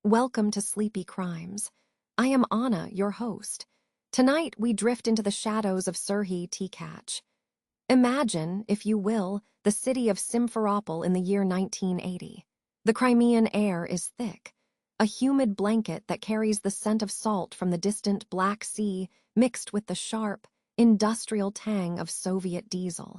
Welcome to Sleepy Crimes. I am Anna, your host. Tonight, we drift into the shadows of Serhiy Tkach. Imagine, if you will, the city of Simferopol in the year 1980. The Crimean air is thick, a humid blanket that carries the scent of salt from the distant Black Sea mixed with the sharp, industrial tang of Soviet diesel.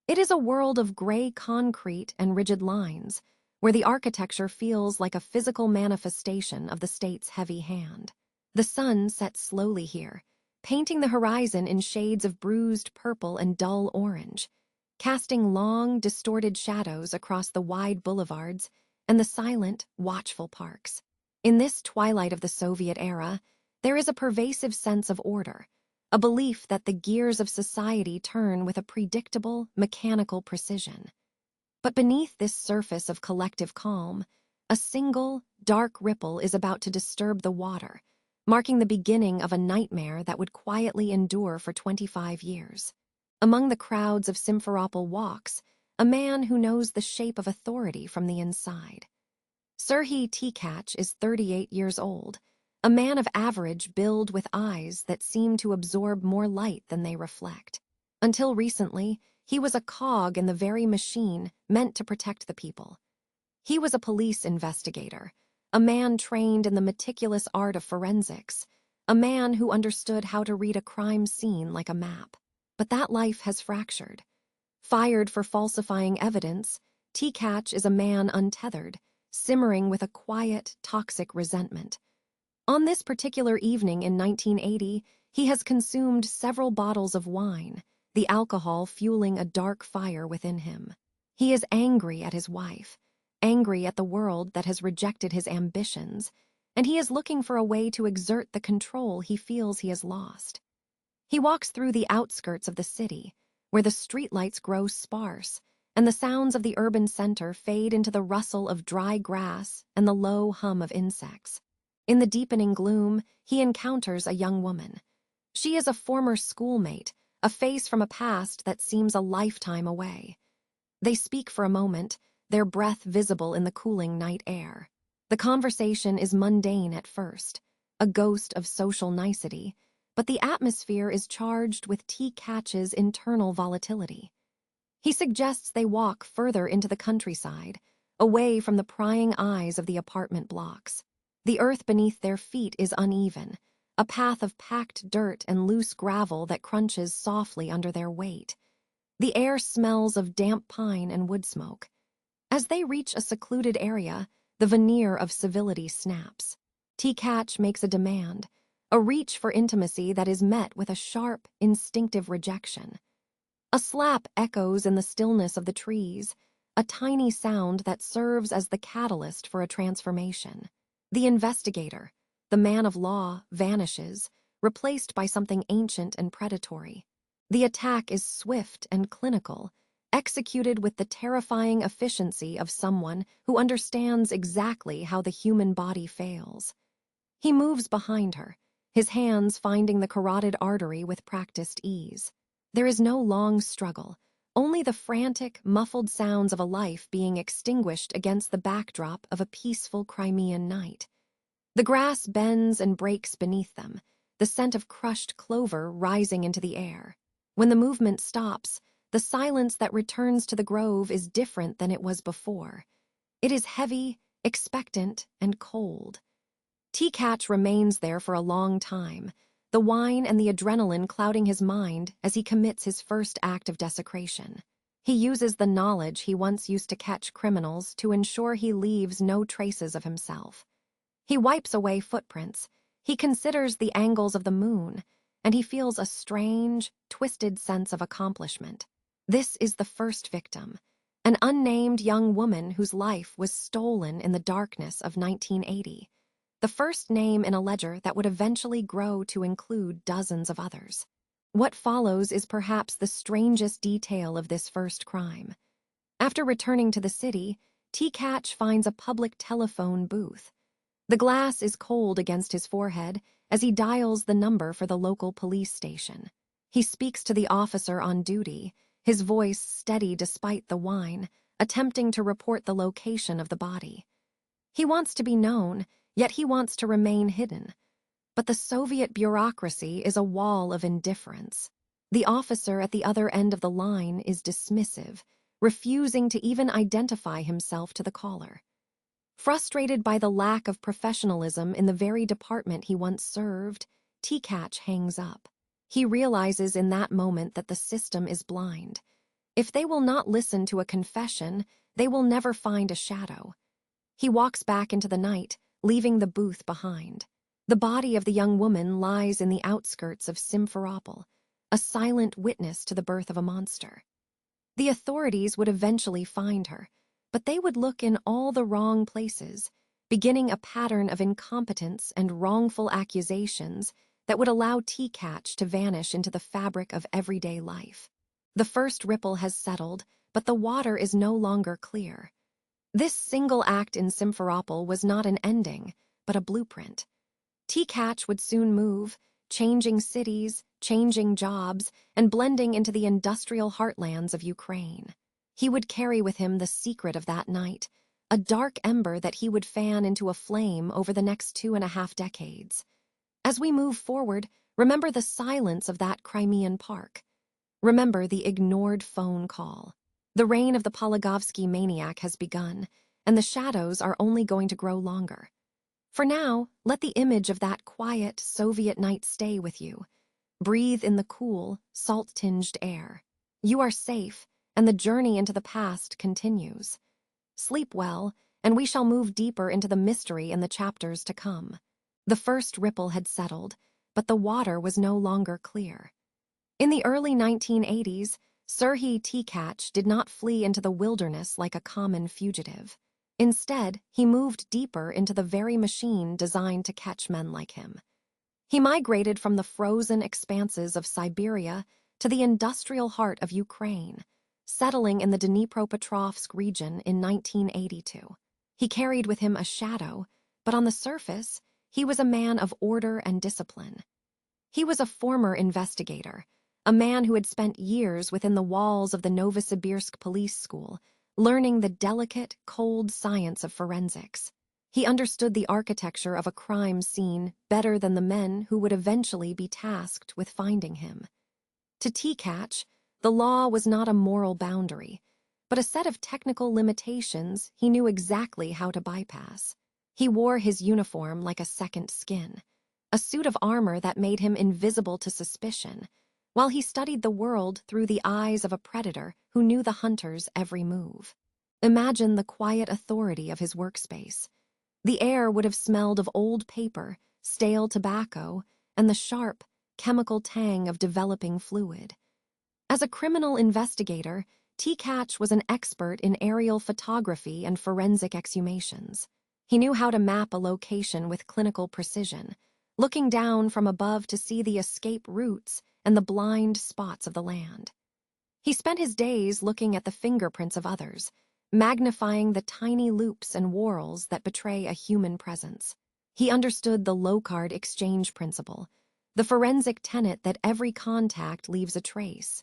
It is a world of gray concrete and rigid lines, where the architecture feels like a physical manifestation of the state's heavy hand. The sun sets slowly here, painting the horizon in shades of bruised purple and dull orange, casting long, distorted shadows across the wide boulevards and the silent, watchful parks. In this twilight of the Soviet era, there is a pervasive sense of order, a belief that the gears of society turn with a predictable, mechanical precision. But beneath this surface of collective calm, a single, dark ripple is about to disturb the water, marking the beginning of a nightmare that would quietly endure for 25 years. Among the crowds of Simferopol walks a man who knows the shape of authority from the inside. Serhiy Tkach is 38 years old, a man of average build with eyes that seem to absorb more light than they reflect. Until recently, he was a cog in the very machine meant to protect the people. He was a police investigator, a man trained in the meticulous art of forensics, a man who understood how to read a crime scene like a map. But that life has fractured. Fired for falsifying evidence, Tkach is a man untethered, simmering with a quiet, toxic resentment. On this particular evening in 1980, he has consumed several bottles of wine, the alcohol fueling a dark fire within him. He is angry at his wife, angry at the world that has rejected his ambitions, and he is looking for a way to exert the control he feels he has lost. He walks through the outskirts of the city, where the streetlights grow sparse, and the sounds of the urban center fade into the rustle of dry grass and the low hum of insects. In the deepening gloom, he encounters a young woman. She is a former schoolmate, a face from a past that seems a lifetime away. They speak for a moment, their breath visible in the cooling night air. The conversation is mundane at first, a ghost of social nicety, but the atmosphere is charged with Tkach's internal volatility. He suggests they walk further into the countryside, away from the prying eyes of the apartment blocks. The earth beneath their feet is uneven, a path of packed dirt and loose gravel that crunches softly under their weight. The air smells of damp pine and wood smoke. As they reach a secluded area, the veneer of civility snaps. Tkach makes a demand, a reach for intimacy that is met with a sharp, instinctive rejection. A slap echoes in the stillness of the trees, a tiny sound that serves as the catalyst for a transformation. The investigator, the man of law, vanishes, replaced by something ancient and predatory. The attack is swift and clinical, executed with the terrifying efficiency of someone who understands exactly how the human body fails. He moves behind her, his hands finding the carotid artery with practiced ease. There is no long struggle, only the frantic, muffled sounds of a life being extinguished against the backdrop of a peaceful Crimean night. The grass bends and breaks beneath them, the scent of crushed clover rising into the air. When the movement stops, the silence that returns to the grove is different than it was before. It is heavy, expectant, and cold. Tkach remains there for a long time, the wine and the adrenaline clouding his mind as he commits his first act of desecration. He uses the knowledge he once used to catch criminals to ensure he leaves no traces of himself. He wipes away footprints, he considers the angles of the moon, and he feels a strange, twisted sense of accomplishment. This is the first victim, an unnamed young woman whose life was stolen in the darkness of 1980, the first name in a ledger that would eventually grow to include dozens of others. What follows is perhaps the strangest detail of this first crime. After returning to the city, Tkach finds a public telephone booth. The glass is cold against his forehead as he dials the number for the local police station. He speaks to the officer on duty, his voice steady despite the wine, attempting to report the location of the body. He wants to be known, Yet he wants to remain hidden. But the Soviet bureaucracy is a wall of indifference. The officer at the other end of the line is dismissive, refusing to even identify himself to the caller. Frustrated by the lack of professionalism in the very department he once served, Tkach hangs up. He realizes in that moment that the system is blind. If they will not listen to a confession, they will never find a shadow. He walks back into the night, leaving the booth behind. The body of the young woman lies in the outskirts of Simferopol, a silent witness to the birth of a monster. The authorities would eventually find her, but they would look in all the wrong places, beginning a pattern of incompetence and wrongful accusations that would allow Tkach to vanish into the fabric of everyday life. The first ripple has settled, but the water is no longer clear. This single act in Simferopol was not an ending, but a blueprint. Tkach would soon move, changing cities, changing jobs, and blending into the industrial heartlands of Ukraine. He would carry with him the secret of that night, a dark ember that he would fan into a flame over the next 2.5 decades. As we move forward, remember the silence of that Crimean park. Remember the ignored phone call. The reign of the Pologovsky Maniac has begun, and the shadows are only going to grow longer. For now, let the image of that quiet Soviet night stay with you. Breathe in the cool, salt-tinged air. You are safe, and the journey into the past continues. Sleep well, and we shall move deeper into the mystery in the chapters to come. The first ripple had settled, but the water was no longer clear. In the early 1980s, Serhiy Tkach did not flee into the wilderness like a common fugitive. Instead, he moved deeper into the very machine designed to catch men like him. He migrated from the frozen expanses of Siberia to the industrial heart of Ukraine, settling in the Dnipropetrovsk region in 1982. He carried with him a shadow, but on the surface, he was a man of order and discipline. He was a former investigator, a man who had spent years within the walls of the Novosibirsk police school, learning the delicate, cold science of forensics. He understood the architecture of a crime scene better than the men who would eventually be tasked with finding him. To Tkach, the law was not a moral boundary, but a set of technical limitations he knew exactly how to bypass. He wore his uniform like a second skin, a suit of armor that made him invisible to suspicion, while he studied the world through the eyes of a predator who knew the hunter's every move. Imagine the quiet authority of his workspace. The air would have smelled of old paper, stale tobacco, and the sharp, chemical tang of developing fluid. As a criminal investigator, Tkach was an expert in aerial photography and forensic exhumations. He knew how to map a location with clinical precision, looking down from above to see the escape routes and the blind spots of the land. He spent his days looking at the fingerprints of others, magnifying the tiny loops and whorls that betray a human presence. He understood the low-card exchange principle, the forensic tenet that every contact leaves a trace.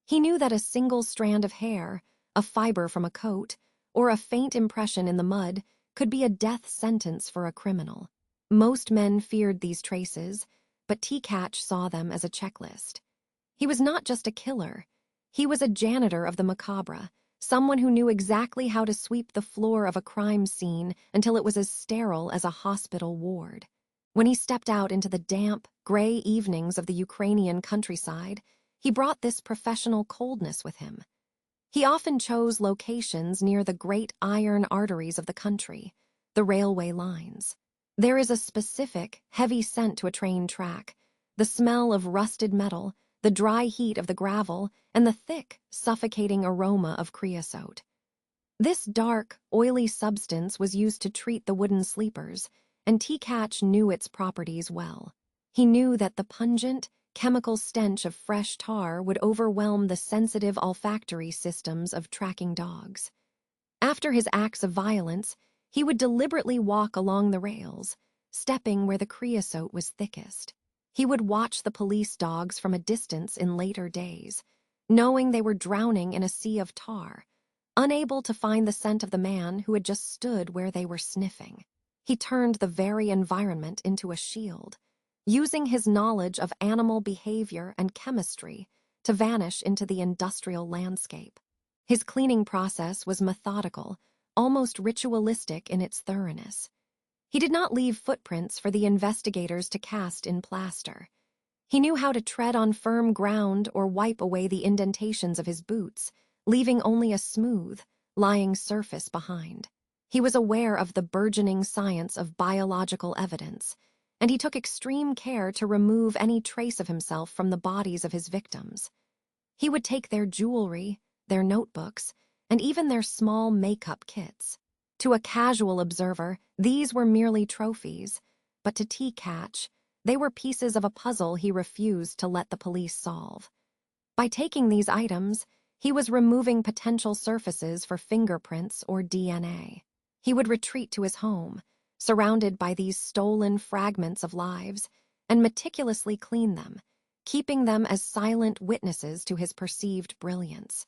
He knew that a single strand of hair, a fiber from a coat, or a faint impression in the mud could be a death sentence for a criminal. Most men feared these traces, but Tkach saw them as a checklist. He was not just a killer. He was a janitor of the macabre, someone who knew exactly how to sweep the floor of a crime scene until it was as sterile as a hospital ward. When he stepped out into the damp, gray evenings of the Ukrainian countryside, he brought this professional coldness with him. He often chose locations near the great iron arteries of the country, the railway lines. There is a specific, heavy scent to a train track, the smell of rusted metal, the dry heat of the gravel, and the thick, suffocating aroma of creosote. This dark, oily substance was used to treat the wooden sleepers, and Tkach knew its properties well. He knew that the pungent, chemical stench of fresh tar would overwhelm the sensitive olfactory systems of tracking dogs. After his acts of violence, he would deliberately walk along the rails, stepping where the creosote was thickest. He would watch the police dogs from a distance in later days, knowing they were drowning in a sea of tar, unable to find the scent of the man who had just stood where they were sniffing. He turned the very environment into a shield, using his knowledge of animal behavior and chemistry to vanish into the industrial landscape. His cleaning process was methodical, almost ritualistic in its thoroughness. He did not leave footprints for the investigators to cast in plaster. He knew how to tread on firm ground or wipe away the indentations of his boots, leaving only a smooth, lying surface behind. He was aware of the burgeoning science of biological evidence, and he took extreme care to remove any trace of himself from the bodies of his victims. He would take their jewelry, their notebooks, and even their small makeup kits. To a casual observer, these were merely trophies, but to Tkach, they were pieces of a puzzle he refused to let the police solve. By taking these items, he was removing potential surfaces for fingerprints or DNA. He would retreat to his home, surrounded by these stolen fragments of lives, and meticulously clean them, keeping them as silent witnesses to his perceived brilliance.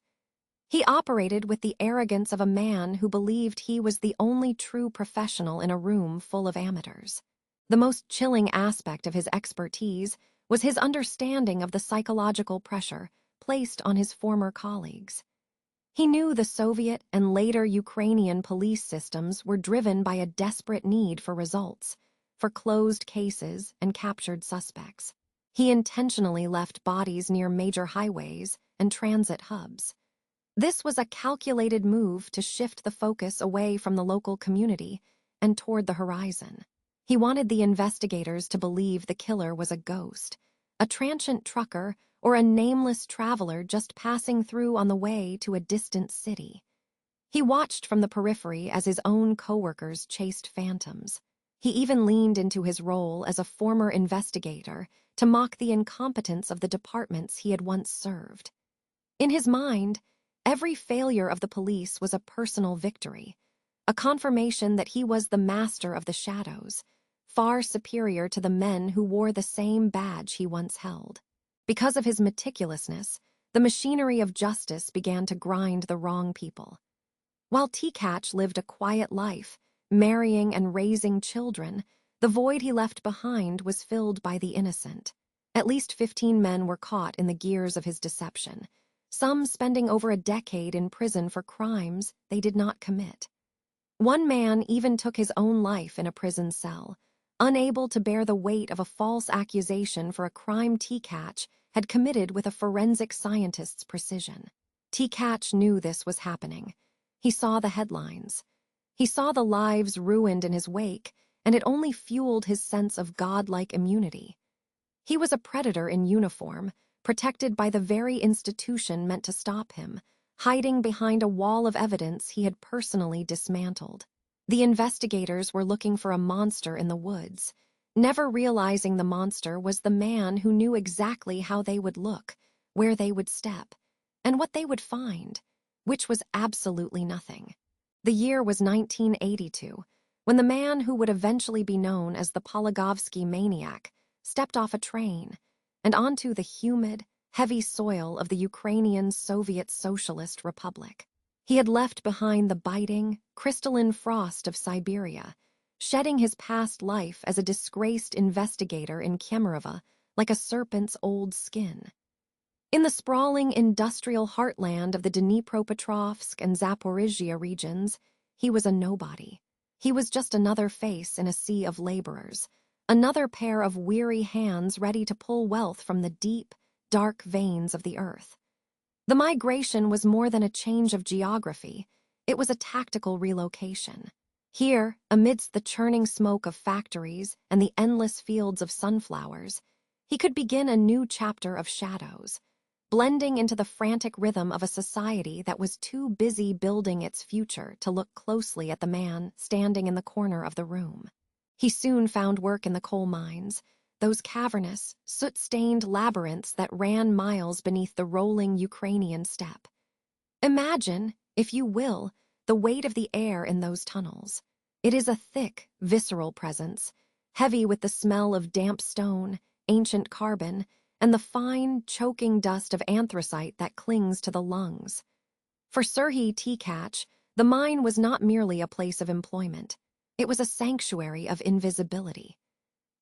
He operated with the arrogance of a man who believed he was the only true professional in a room full of amateurs. The most chilling aspect of his expertise was his understanding of the psychological pressure placed on his former colleagues. He knew the Soviet and later Ukrainian police systems were driven by a desperate need for results, for closed cases and captured suspects. He intentionally left bodies near major highways and transit hubs. This was a calculated move to shift the focus away from the local community and toward the horizon. He wanted the investigators to believe the killer was a ghost, a transient trucker, or a nameless traveler just passing through on the way to a distant city. He watched from the periphery as his own coworkers chased phantoms. He even leaned into his role as a former investigator to mock the incompetence of the departments he had once served. In his mind, every failure of the police was a personal victory, a confirmation that he was the master of the shadows, far superior to the men who wore the same badge he once held. Because of his meticulousness, the machinery of justice began to grind the wrong people. While Tkach lived a quiet life, marrying and raising children, the void he left behind was filled by the innocent. At least 15 men were caught in the gears of his deception, some spending over a decade in prison for crimes they did not commit. One man even took his own life in a prison cell, unable to bear the weight of a false accusation for a crime Tkach had committed with a forensic scientist's precision. Tkach knew this was happening. He saw the headlines. He saw the lives ruined in his wake, and it only fueled his sense of godlike immunity. He was a predator in uniform, protected by the very institution meant to stop him, hiding behind a wall of evidence he had personally dismantled. The investigators were looking for a monster in the woods, never realizing the monster was the man who knew exactly how they would look, where they would step, and what they would find, which was absolutely nothing. The year was 1982, when the man who would eventually be known as the Pologovsky Maniac stepped off a train and onto the humid, heavy soil of the Ukrainian Soviet Socialist Republic. He had left behind the biting, crystalline frost of Siberia, shedding his past life as a disgraced investigator in Kemerovo like a serpent's old skin. In the sprawling industrial heartland of the Dnipropetrovsk and Zaporizhia regions, he was a nobody. He was just another face in a sea of laborers, another pair of weary hands ready to pull wealth from the deep, dark veins of the earth. The migration was more than a change of geography. It was a tactical relocation. Here, amidst the churning smoke of factories and the endless fields of sunflowers, he could begin a new chapter of shadows, blending into the frantic rhythm of a society that was too busy building its future to look closely at the man standing in the corner of the room. He soon found work in the coal mines, those cavernous, soot-stained labyrinths that ran miles beneath the rolling Ukrainian steppe. Imagine, if you will, the weight of the air in those tunnels. It is a thick, visceral presence, heavy with the smell of damp stone, ancient carbon, and the fine, choking dust of anthracite that clings to the lungs. For Serhiy Tkach, the mine was not merely a place of employment. It was a sanctuary of invisibility.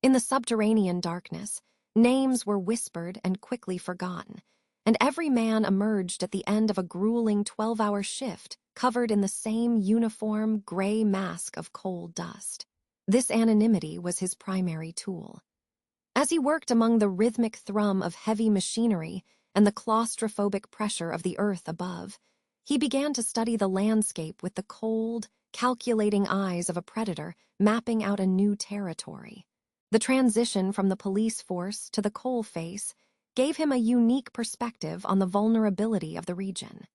In the subterranean darkness, names were whispered and quickly forgotten, and every man emerged at the end of a grueling 12-hour shift covered in the same uniform gray mask of coal dust. This anonymity was his primary tool. As he worked among the rhythmic thrum of heavy machinery and the claustrophobic pressure of the earth above, he began to study the landscape with the cold, calculating eyes of a predator mapping out a new territory. The transition from the police force to the coal face gave him a unique perspective on the vulnerability of the region.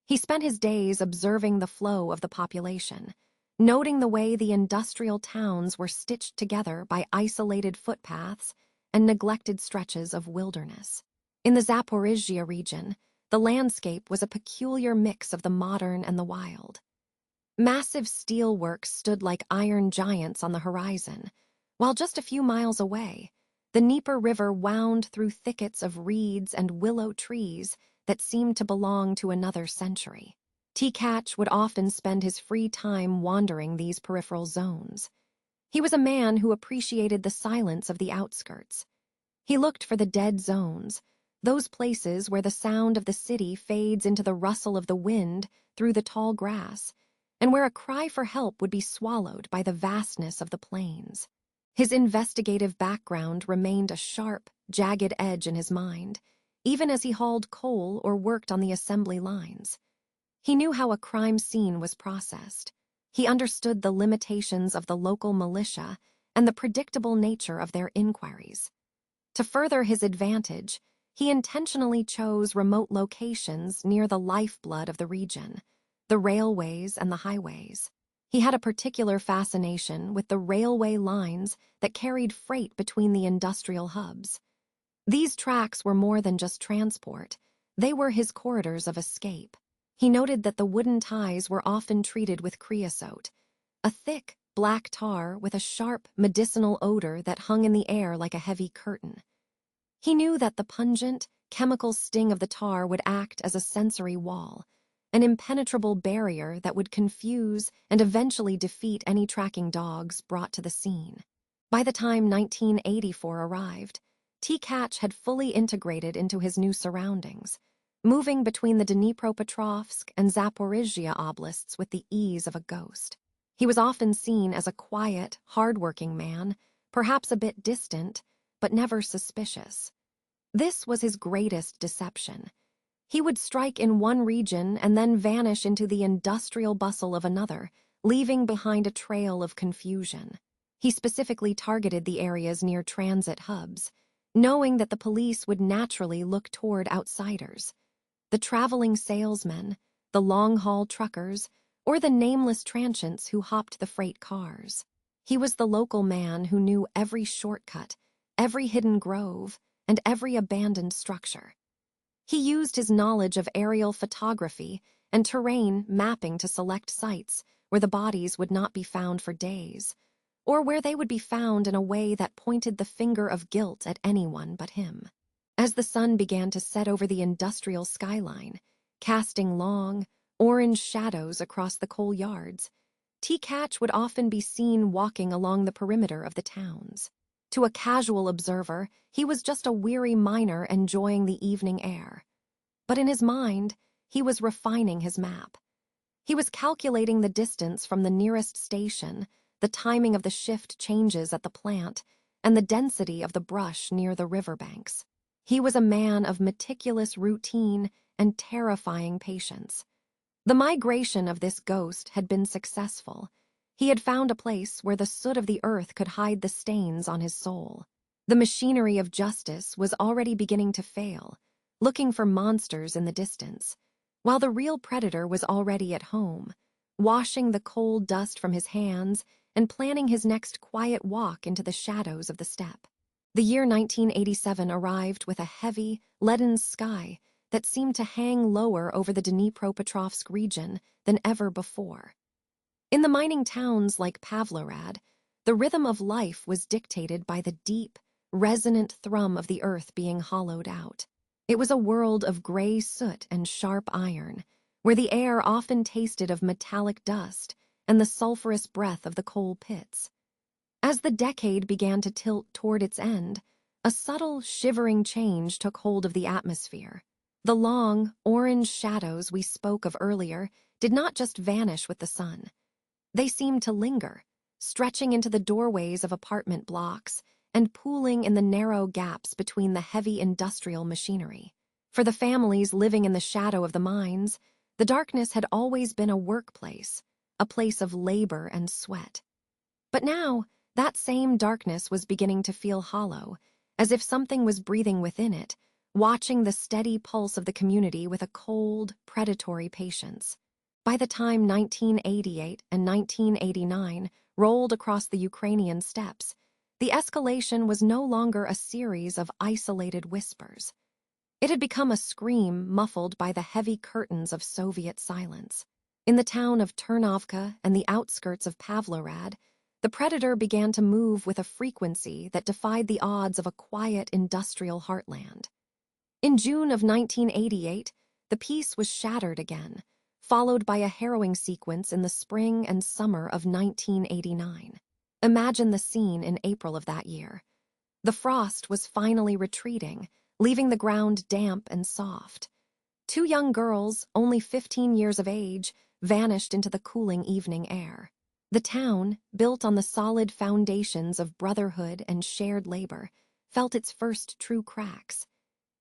He spent his days observing the flow of the population, noting the way the industrial towns were stitched together by isolated footpaths and neglected stretches of wilderness. In the Zaporizhzhia region, the landscape was a peculiar mix of the modern and the wild. Massive steelworks stood like iron giants on the horizon, while just a few miles away, the Dnieper River wound through thickets of reeds and willow trees that seemed to belong to another century. Tkach would often spend his free time wandering these peripheral zones. He was a man who appreciated the silence of the outskirts. He looked for the dead zones, those places where the sound of the city fades into the rustle of the wind through the tall grass, and where a cry for help would be swallowed by the vastness of the plains. His investigative background remained a sharp, jagged edge in his mind, even as he hauled coal or worked on the assembly lines. He knew how a crime scene was processed. He understood the limitations of the local militia and the predictable nature of their inquiries. To further his advantage, he intentionally chose remote locations near the lifeblood of the region, the railways and the highways. He had a particular fascination with the railway lines that carried freight between the industrial hubs. These tracks were more than just transport. They were his corridors of escape. He noted that the wooden ties were often treated with creosote, a thick, black tar with a sharp, medicinal odor that hung in the air like a heavy curtain. He knew that the pungent, chemical sting of the tar would act as a sensory wall, an impenetrable barrier that would confuse and eventually defeat any tracking dogs brought to the scene. By the time 1984 arrived, Tkach had fully integrated into his new surroundings, moving between the Dnipropetrovsk and Zaporizhzhia oblasts with the ease of a ghost. He was often seen as a quiet, hard-working man, perhaps a bit distant, but never suspicious. This was his greatest deception. He would strike in one region and then vanish into the industrial bustle of another, leaving behind a trail of confusion. He specifically targeted the areas near transit hubs, knowing that the police would naturally look toward outsiders. The traveling salesmen, the long-haul truckers, or the nameless transients who hopped the freight cars. He was the local man who knew every shortcut, every hidden grove, and every abandoned structure. He used his knowledge of aerial photography and terrain mapping to select sites where the bodies would not be found for days, or where they would be found in a way that pointed the finger of guilt at anyone but him. As the sun began to set over the industrial skyline, casting long, orange shadows across the coal yards, Tkach would often be seen walking along the perimeter of the towns. To a casual observer, he was just a weary miner enjoying the evening air. But in his mind, he was refining his map. He was calculating the distance from the nearest station, the timing of the shift changes at the plant, and the density of the brush near the riverbanks. He was a man of meticulous routine and terrifying patience. The migration of this ghost had been successful. He had found a place where the soot of the earth could hide the stains on his soul. The machinery of justice was already beginning to fail, looking for monsters in the distance, while the real predator was already at home, washing the cold dust from his hands and planning his next quiet walk into the shadows of the steppe. The year 1987 arrived with a heavy, leaden sky that seemed to hang lower over the Dnipropetrovsk region than ever before. In the mining towns like Pavlorad, the rhythm of life was dictated by the deep, resonant thrum of the earth being hollowed out. It was a world of gray soot and sharp iron, where the air often tasted of metallic dust and the sulfurous breath of the coal pits. As the decade began to tilt toward its end, a subtle, shivering change took hold of the atmosphere. The long, orange shadows we spoke of earlier did not just vanish with the sun. They seemed to linger, stretching into the doorways of apartment blocks and pooling in the narrow gaps between the heavy industrial machinery. For the families living in the shadow of the mines, the darkness had always been a workplace, a place of labor and sweat. But now, that same darkness was beginning to feel hollow, as if something was breathing within it, watching the steady pulse of the community with a cold, predatory patience. By the time 1988 and 1989 rolled across the Ukrainian steppes, the escalation was no longer a series of isolated whispers. It had become a scream muffled by the heavy curtains of Soviet silence. In the town of Ternovka and the outskirts of Pavlograd, the predator began to move with a frequency that defied the odds of a quiet industrial heartland. In June of 1988, the peace was shattered again, followed by a harrowing sequence in the spring and summer of 1989. Imagine the scene in April of that year. The frost was finally retreating, leaving the ground damp and soft. Two young girls, only 15 years of age, vanished into the cooling evening air. The town, built on the solid foundations of brotherhood and shared labor, felt its first true cracks.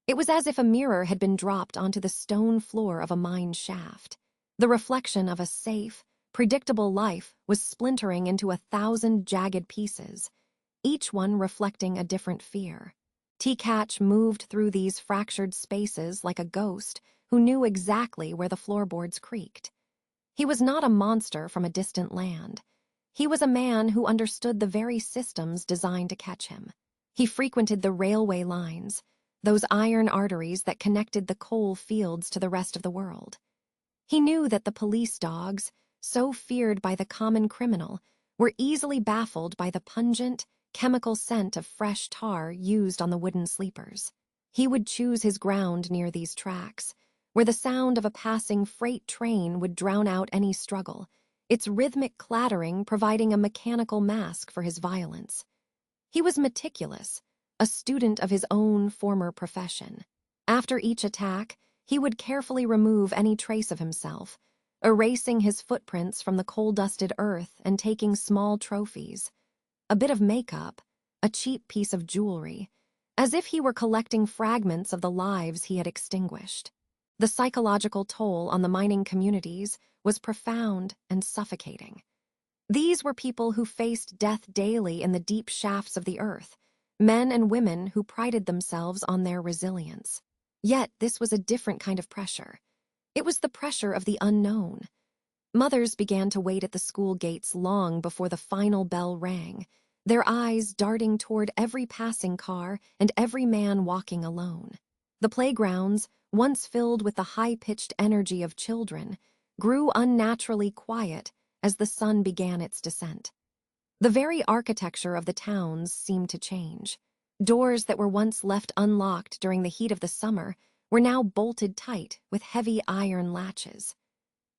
It was as if a mirror had been dropped onto the stone floor of a mine shaft. The reflection of a safe, predictable life was splintering into 1,000 jagged pieces, each one reflecting a different fear. Tkach moved through these fractured spaces like a ghost who knew exactly where the floorboards creaked. He was not a monster from a distant land. He was a man who understood the very systems designed to catch him. He frequented the railway lines, those iron arteries that connected the coal fields to the rest of the world. He knew that the police dogs, so feared by the common criminal, were easily baffled by the pungent, chemical scent of fresh tar used on the wooden sleepers. He would choose his ground near these tracks, where the sound of a passing freight train would drown out any struggle, its rhythmic clattering providing a mechanical mask for his violence. He was meticulous, a student of his own former profession. After each attack, he would carefully remove any trace of himself, erasing his footprints from the coal-dusted earth and taking small trophies, a bit of makeup, a cheap piece of jewelry, as if he were collecting fragments of the lives he had extinguished. The psychological toll on the mining communities was profound and suffocating. These were people who faced death daily in the deep shafts of the earth, men and women who prided themselves on their resilience. Yet this was a different kind of pressure. It was the pressure of the unknown. Mothers began to wait at the school gates long before the final bell rang, their eyes darting toward every passing car and every man walking alone. The playgrounds, once filled with the high-pitched energy of children, grew unnaturally quiet as the sun began its descent. The very architecture of the towns seemed to change. Doors that were once left unlocked during the heat of the summer were now bolted tight with heavy iron latches.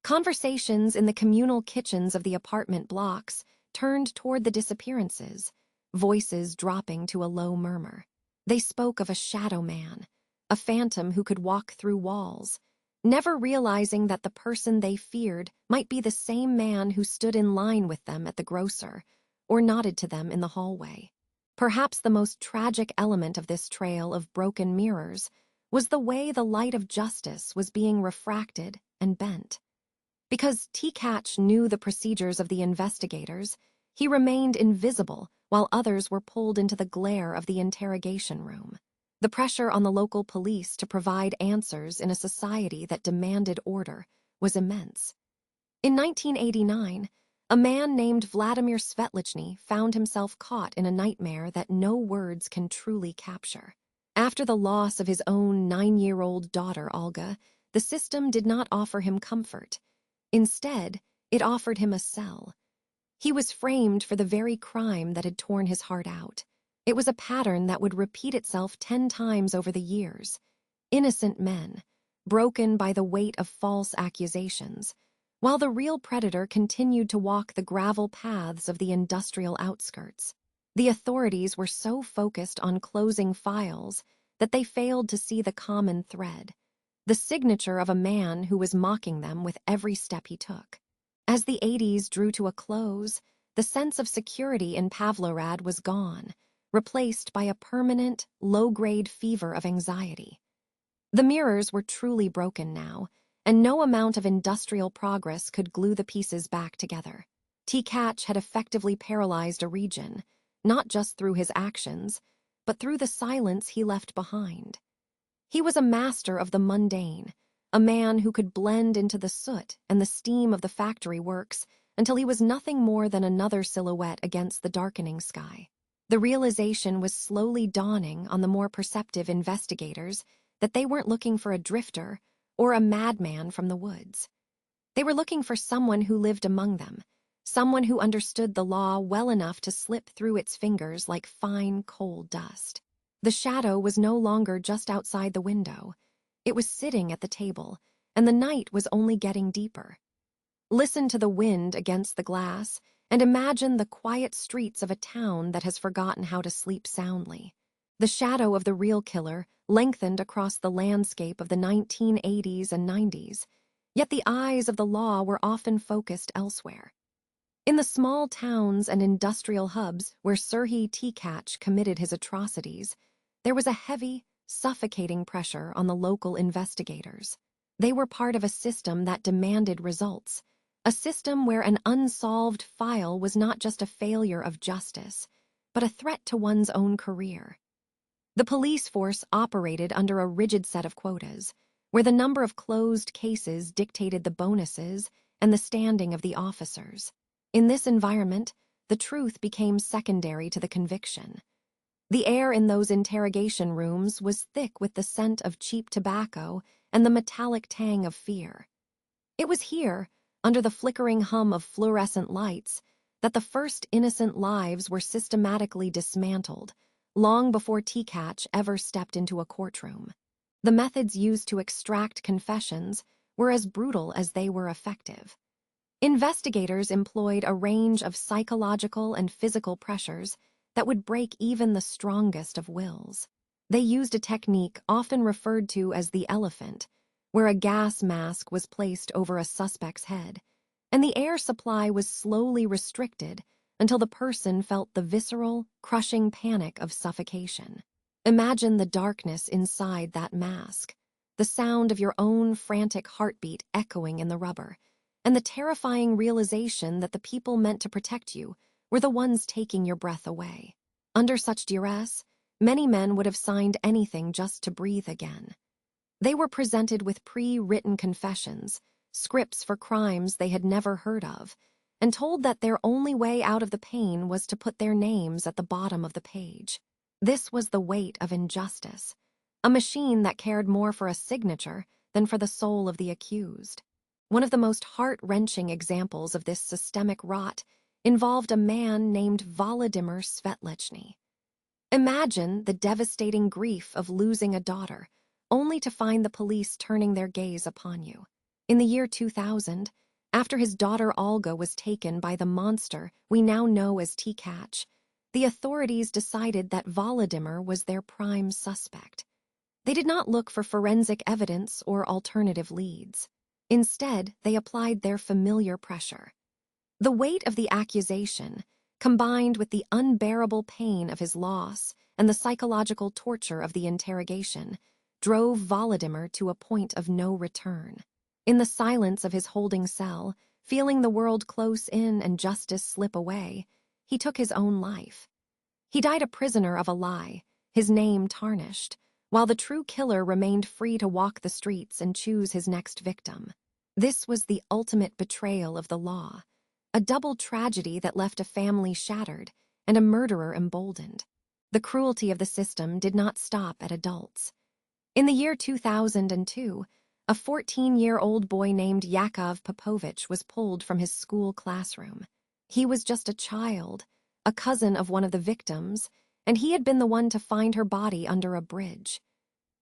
Conversations in the communal kitchens of the apartment blocks turned toward the disappearances, voices dropping to a low murmur. They spoke of a shadow man, a phantom who could walk through walls, never realizing that the person they feared might be the same man who stood in line with them at the grocer or nodded to them in the hallway. Perhaps the most tragic element of this trail of broken mirrors was the way the light of justice was being refracted and bent. Because Tkach knew the procedures of the investigators, he remained invisible while others were pulled into the glare of the interrogation room. The pressure on the local police to provide answers in a society that demanded order was immense. In 1989, a man named Vladimir Svetlichny found himself caught in a nightmare that no words can truly capture. After the loss of his own 9-year-old daughter, Olga, the system did not offer him comfort. Instead, it offered him a cell. He was framed for the very crime that had torn his heart out. It was a pattern that would repeat itself 10 times over the years. Innocent men, broken by the weight of false accusations, while the real predator continued to walk the gravel paths of the industrial outskirts. The authorities were so focused on closing files that they failed to see the common thread, the signature of a man who was mocking them with every step he took. As the 80s drew to a close, the sense of security in Pavlorad was gone, replaced by a permanent, low-grade fever of anxiety. The mirrors were truly broken now, and no amount of industrial progress could glue the pieces back together. Tkach had effectively paralyzed a region, not just through his actions, but through the silence he left behind. He was a master of the mundane, a man who could blend into the soot and the steam of the factory works until he was nothing more than another silhouette against the darkening sky. The realization was slowly dawning on the more perceptive investigators that they weren't looking for a drifter or a madman from the woods. They were looking for someone who lived among them, someone who understood the law well enough to slip through its fingers like fine, cold dust. The shadow was no longer just outside the window. It was sitting at the table, and the night was only getting deeper. Listen to the wind against the glass, and imagine the quiet streets of a town that has forgotten how to sleep soundly. The shadow of the real killer lengthened across the landscape of the 1980s and 90s, yet the eyes of the law were often focused elsewhere. In the small towns and industrial hubs where Serhiy Tkach committed his atrocities, there was a heavy, suffocating pressure on the local investigators. They were part of a system that demanded results, a system where an unsolved file was not just a failure of justice, but a threat to one's own career. The police force operated under a rigid set of quotas, where the number of closed cases dictated the bonuses and the standing of the officers. In this environment, the truth became secondary to the conviction. The air in those interrogation rooms was thick with the scent of cheap tobacco and the metallic tang of fear. It was here, under the flickering hum of fluorescent lights, that the first innocent lives were systematically dismantled, long before Tkach ever stepped into a courtroom. The methods used to extract confessions were as brutal as they were effective. Investigators employed a range of psychological and physical pressures that would break even the strongest of wills. They used a technique often referred to as the elephant, where a gas mask was placed over a suspect's head, and the air supply was slowly restricted until the person felt the visceral, crushing panic of suffocation. Imagine the darkness inside that mask, the sound of your own frantic heartbeat echoing in the rubber, and the terrifying realization that the people meant to protect you were the ones taking your breath away. Under such duress, many men would have signed anything just to breathe again. They were presented with pre-written confessions, scripts for crimes they had never heard of, and told that their only way out of the pain was to put their names at the bottom of the page. This was the weight of injustice, a machine that cared more for a signature than for the soul of the accused. One of the most heart-wrenching examples of this systemic rot involved a man named Volodymyr Svetlechny. Imagine the devastating grief of losing a daughter, only to find the police turning their gaze upon you. In the year 2000, after his daughter Olga was taken by the monster we now know as Tkach, the authorities decided that Volodymyr was their prime suspect. They did not look for forensic evidence or alternative leads. Instead, they applied their familiar pressure. The weight of the accusation, combined with the unbearable pain of his loss and the psychological torture of the interrogation, drove Volodymyr to a point of no return. In the silence of his holding cell, feeling the world close in and justice slip away, he took his own life. He died a prisoner of a lie, his name tarnished, while the true killer remained free to walk the streets and choose his next victim. This was the ultimate betrayal of the law, a double tragedy that left a family shattered and a murderer emboldened. The cruelty of the system did not stop at adults. In the year 2002, a 14-year-old boy named Yakov Popovich was pulled from his school classroom. He was just a child, a cousin of one of the victims, and he had been the one to find her body under a bridge.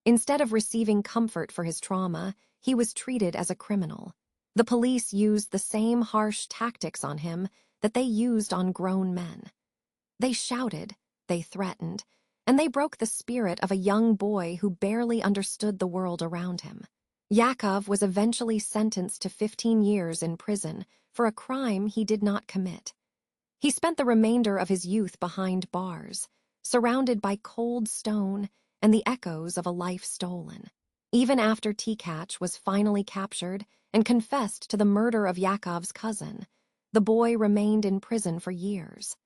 Instead of receiving comfort for his trauma, he was treated as a criminal. The police used the same harsh tactics on him that they used on grown men. They shouted, they threatened, and they broke the spirit of a young boy who barely understood the world around him. Yakov was eventually sentenced to 15 years in prison for a crime he did not commit. He spent the remainder of his youth behind bars, surrounded by cold stone and the echoes of a life stolen. Even after Tkach was finally captured and confessed to the murder of Yakov's cousin, the boy remained in prison for years.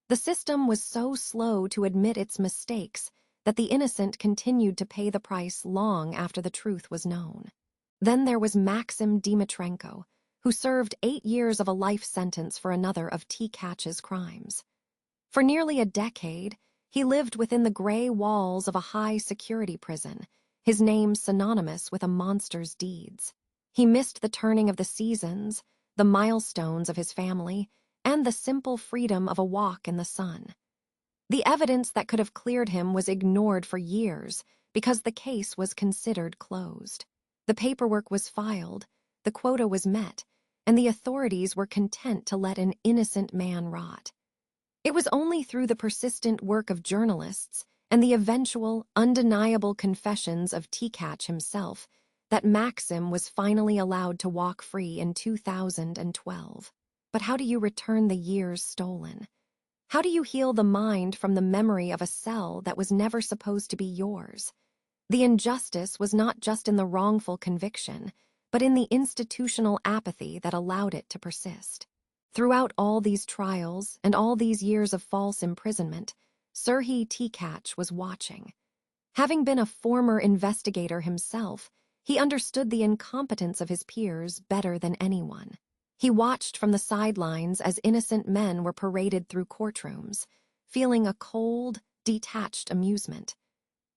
The system was so slow to admit its mistakes that the innocent continued to pay the price long after the truth was known. Then there was Maxim Dmytrenko, who served 8 years of a life sentence for another of Tkach's crimes. For nearly a decade, he lived within the gray walls of a high-security prison, his name synonymous with a monster's deeds. He missed the turning of the seasons, the milestones of his family, and the simple freedom of a walk in the sun. The evidence that could have cleared him was ignored for years because the case was considered closed. The paperwork was filed, the quota was met, and the authorities were content to let an innocent man rot. It was only through the persistent work of journalists and the eventual, undeniable confessions of Tkach himself that Maxim was finally allowed to walk free in 2012. But how do you return the years stolen? How do you heal the mind from the memory of a cell that was never supposed to be yours? The injustice was not just in the wrongful conviction, but in the institutional apathy that allowed it to persist. Throughout all these trials and all these years of false imprisonment, Serhiy Tkach was watching. Having been a former investigator himself, he understood the incompetence of his peers better than anyone. He watched from the sidelines as innocent men were paraded through courtrooms, feeling a cold, detached amusement.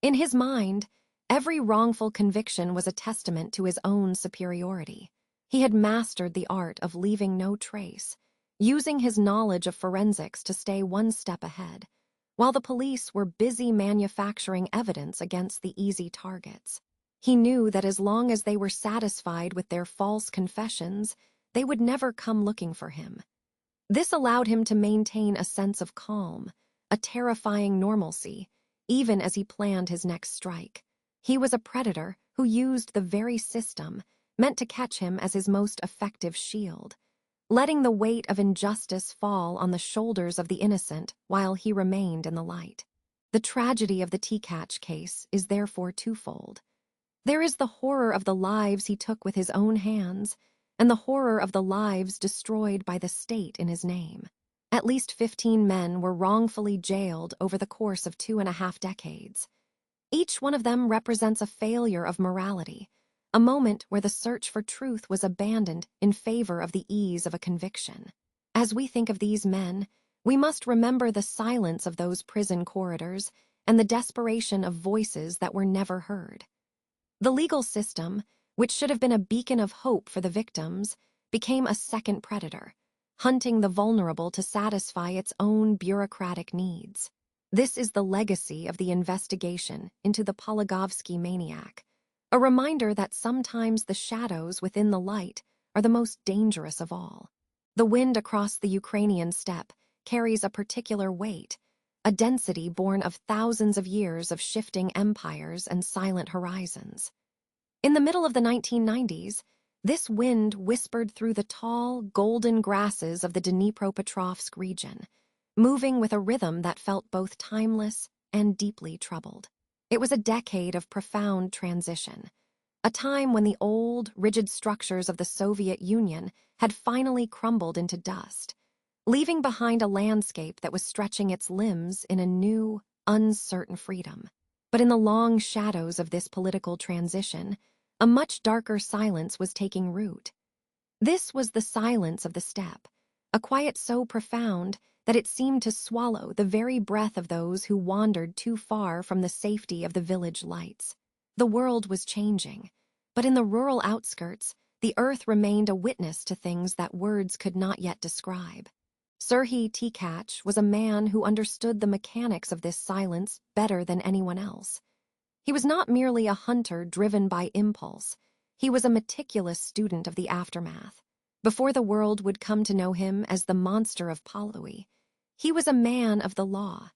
In his mind, every wrongful conviction was a testament to his own superiority. He had mastered the art of leaving no trace, using his knowledge of forensics to stay one step ahead, while the police were busy manufacturing evidence against the easy targets. He knew that as long as they were satisfied with their false confessions, they would never come looking for him. This allowed him to maintain a sense of calm, a terrifying normalcy, even as he planned his next strike. He was a predator who used the very system meant to catch him as his most effective shield, letting the weight of injustice fall on the shoulders of the innocent while he remained in the light. The tragedy of the Tkach case is therefore twofold. There is the horror of the lives he took with his own hands, and the horror of the lives destroyed by the state in his name. At least 15 men were wrongfully jailed over the course of 2.5 decades. Each one of them represents a failure of morality, a moment where the search for truth was abandoned in favor of the ease of a conviction. As we think of these men, we must remember the silence of those prison corridors and the desperation of voices that were never heard. The legal system, which should have been a beacon of hope for the victims, became a second predator, hunting the vulnerable to satisfy its own bureaucratic needs. This is the legacy of the investigation into the Pologovsky Maniac, a reminder that sometimes the shadows within the light are the most dangerous of all. The wind across the Ukrainian steppe carries a particular weight, a density born of thousands of years of shifting empires and silent horizons. In the middle of the 1990s, this wind whispered through the tall, golden grasses of the Dnipropetrovsk region, moving with a rhythm that felt both timeless and deeply troubled. It was a decade of profound transition, a time when the old, rigid structures of the Soviet Union had finally crumbled into dust, leaving behind a landscape that was stretching its limbs in a new, uncertain freedom. But in the long shadows of this political transition, a much darker silence was taking root. This was the silence of the steppe, a quiet so profound that it seemed to swallow the very breath of those who wandered too far from the safety of the village lights. The world was changing, but in the rural outskirts, the earth remained a witness to things that words could not yet describe. Serhiy Tkach was a man who understood the mechanics of this silence better than anyone else. He was not merely a hunter driven by impulse. He was a meticulous student of the aftermath. Before the world would come to know him as the monster of Polowie, he was a man of the law,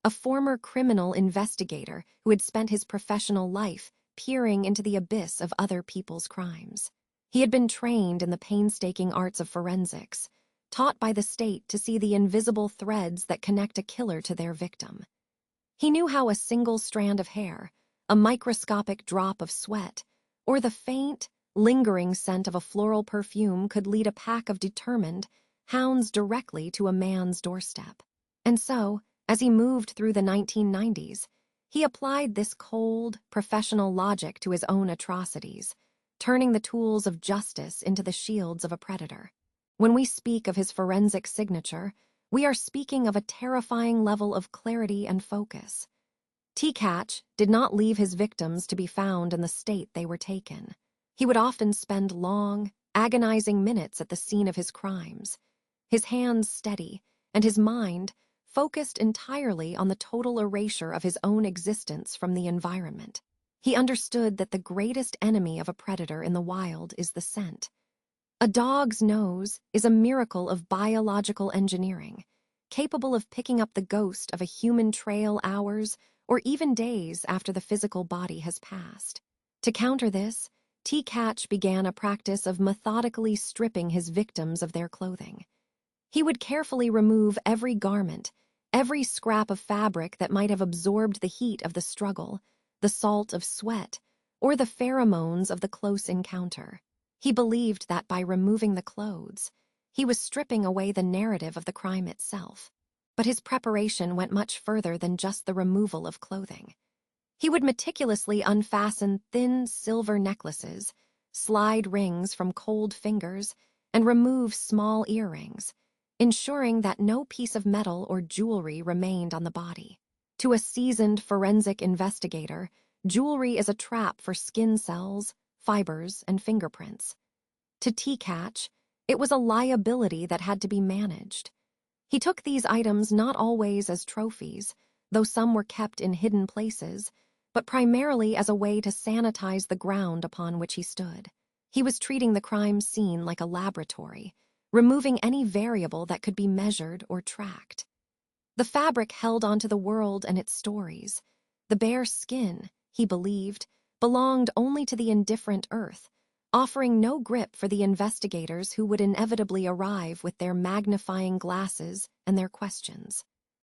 a former criminal investigator who had spent his professional life peering into the abyss of other people's crimes. He had been trained in the painstaking arts of forensics, taught by the state to see the invisible threads that connect a killer to their victim. He knew how a single strand of hair, a microscopic drop of sweat, or the faint, lingering scent of a floral perfume could lead a pack of determined hounds directly to a man's doorstep. And so, as he moved through the 1990s, he applied this cold, professional logic to his own atrocities, turning the tools of justice into the shields of a predator. When we speak of his forensic signature, we are speaking of a terrifying level of clarity and focus. Tkach did not leave his victims to be found in the state they were taken. He would often spend long, agonizing minutes at the scene of his crimes, his hands steady and his mind focused entirely on the total erasure of his own existence from the environment. He understood that the greatest enemy of a predator in the wild is the scent. A dog's nose is a miracle of biological engineering, capable of picking up the ghost of a human trail hours or even days after the physical body has passed. To counter this, Tkach began a practice of methodically stripping his victims of their clothing. He would carefully remove every garment, every scrap of fabric that might have absorbed the heat of the struggle, the salt of sweat, or the pheromones of the close encounter. He believed that by removing the clothes, he was stripping away the narrative of the crime itself. But his preparation went much further than just the removal of clothing. He would meticulously unfasten thin silver necklaces, slide rings from cold fingers, and remove small earrings, ensuring that no piece of metal or jewelry remained on the body. To a seasoned forensic investigator, jewelry is a trap for skin cells, fibers, and fingerprints. To Tkach, it was a liability that had to be managed. He took these items not always as trophies, though some were kept in hidden places, but primarily as a way to sanitize the ground upon which he stood. He was treating the crime scene like a laboratory, removing any variable that could be measured or tracked. The fabric held onto the world and its stories. The bare skin, he believed, belonged only to the indifferent earth, offering no grip for the investigators who would inevitably arrive with their magnifying glasses and their questions.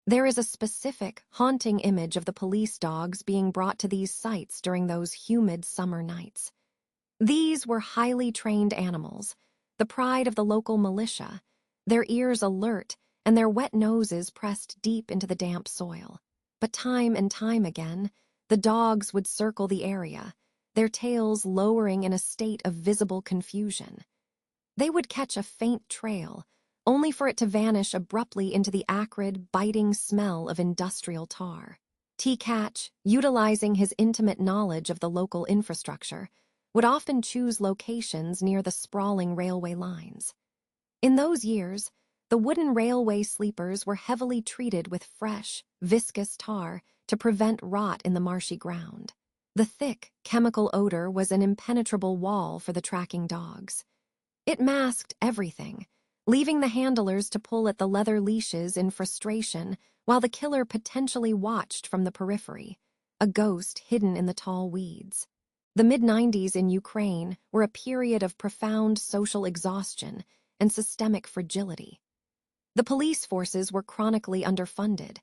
There is a specific, haunting image of the police dogs being brought to these sites during those humid summer nights. These were highly trained animals, the pride of the local militia, their ears alert and their wet noses pressed deep into the damp soil. But time and time again, the dogs would circle the area, their tails lowering in a state of visible confusion. They would catch a faint trail, only for it to vanish abruptly into the acrid, biting smell of industrial tar. Tkach, utilizing his intimate knowledge of the local infrastructure, would often choose locations near the sprawling railway lines. In those years, the wooden railway sleepers were heavily treated with fresh, viscous tar to prevent rot in the marshy ground. The thick, chemical odor was an impenetrable wall for the tracking dogs. It masked everything, leaving the handlers to pull at the leather leashes in frustration while the killer potentially watched from the periphery, a ghost hidden in the tall weeds. The mid-90s in Ukraine were a period of profound social exhaustion and systemic fragility. The police forces were chronically underfunded.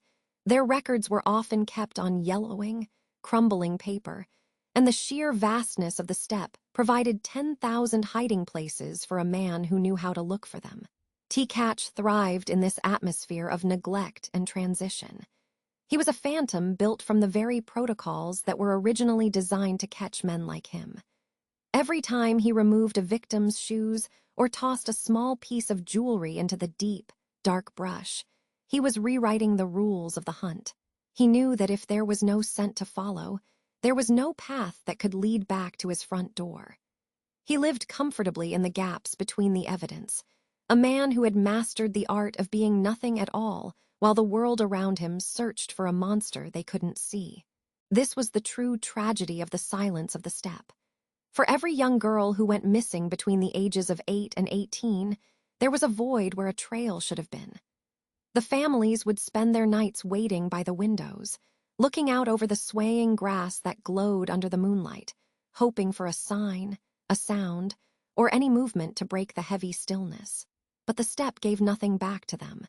Their records were often kept on yellowing, crumbling paper, and the sheer vastness of the steppe provided 10,000 hiding places for a man who knew how to look for them. Tkach thrived in this atmosphere of neglect and transition. He was a phantom built from the very protocols that were originally designed to catch men like him. Every time he removed a victim's shoes or tossed a small piece of jewelry into the deep, dark brush, he was rewriting the rules of the hunt. He knew that if there was no scent to follow, there was no path that could lead back to his front door. He lived comfortably in the gaps between the evidence, a man who had mastered the art of being nothing at all while the world around him searched for a monster they couldn't see. This was the true tragedy of the silence of the steppe. For every young girl who went missing between the ages of 8 and 18, there was a void where a trail should have been. The families would spend their nights waiting by the windows, looking out over the swaying grass that glowed under the moonlight, hoping for a sign, a sound, or any movement to break the heavy stillness. But the steppe gave nothing back to them.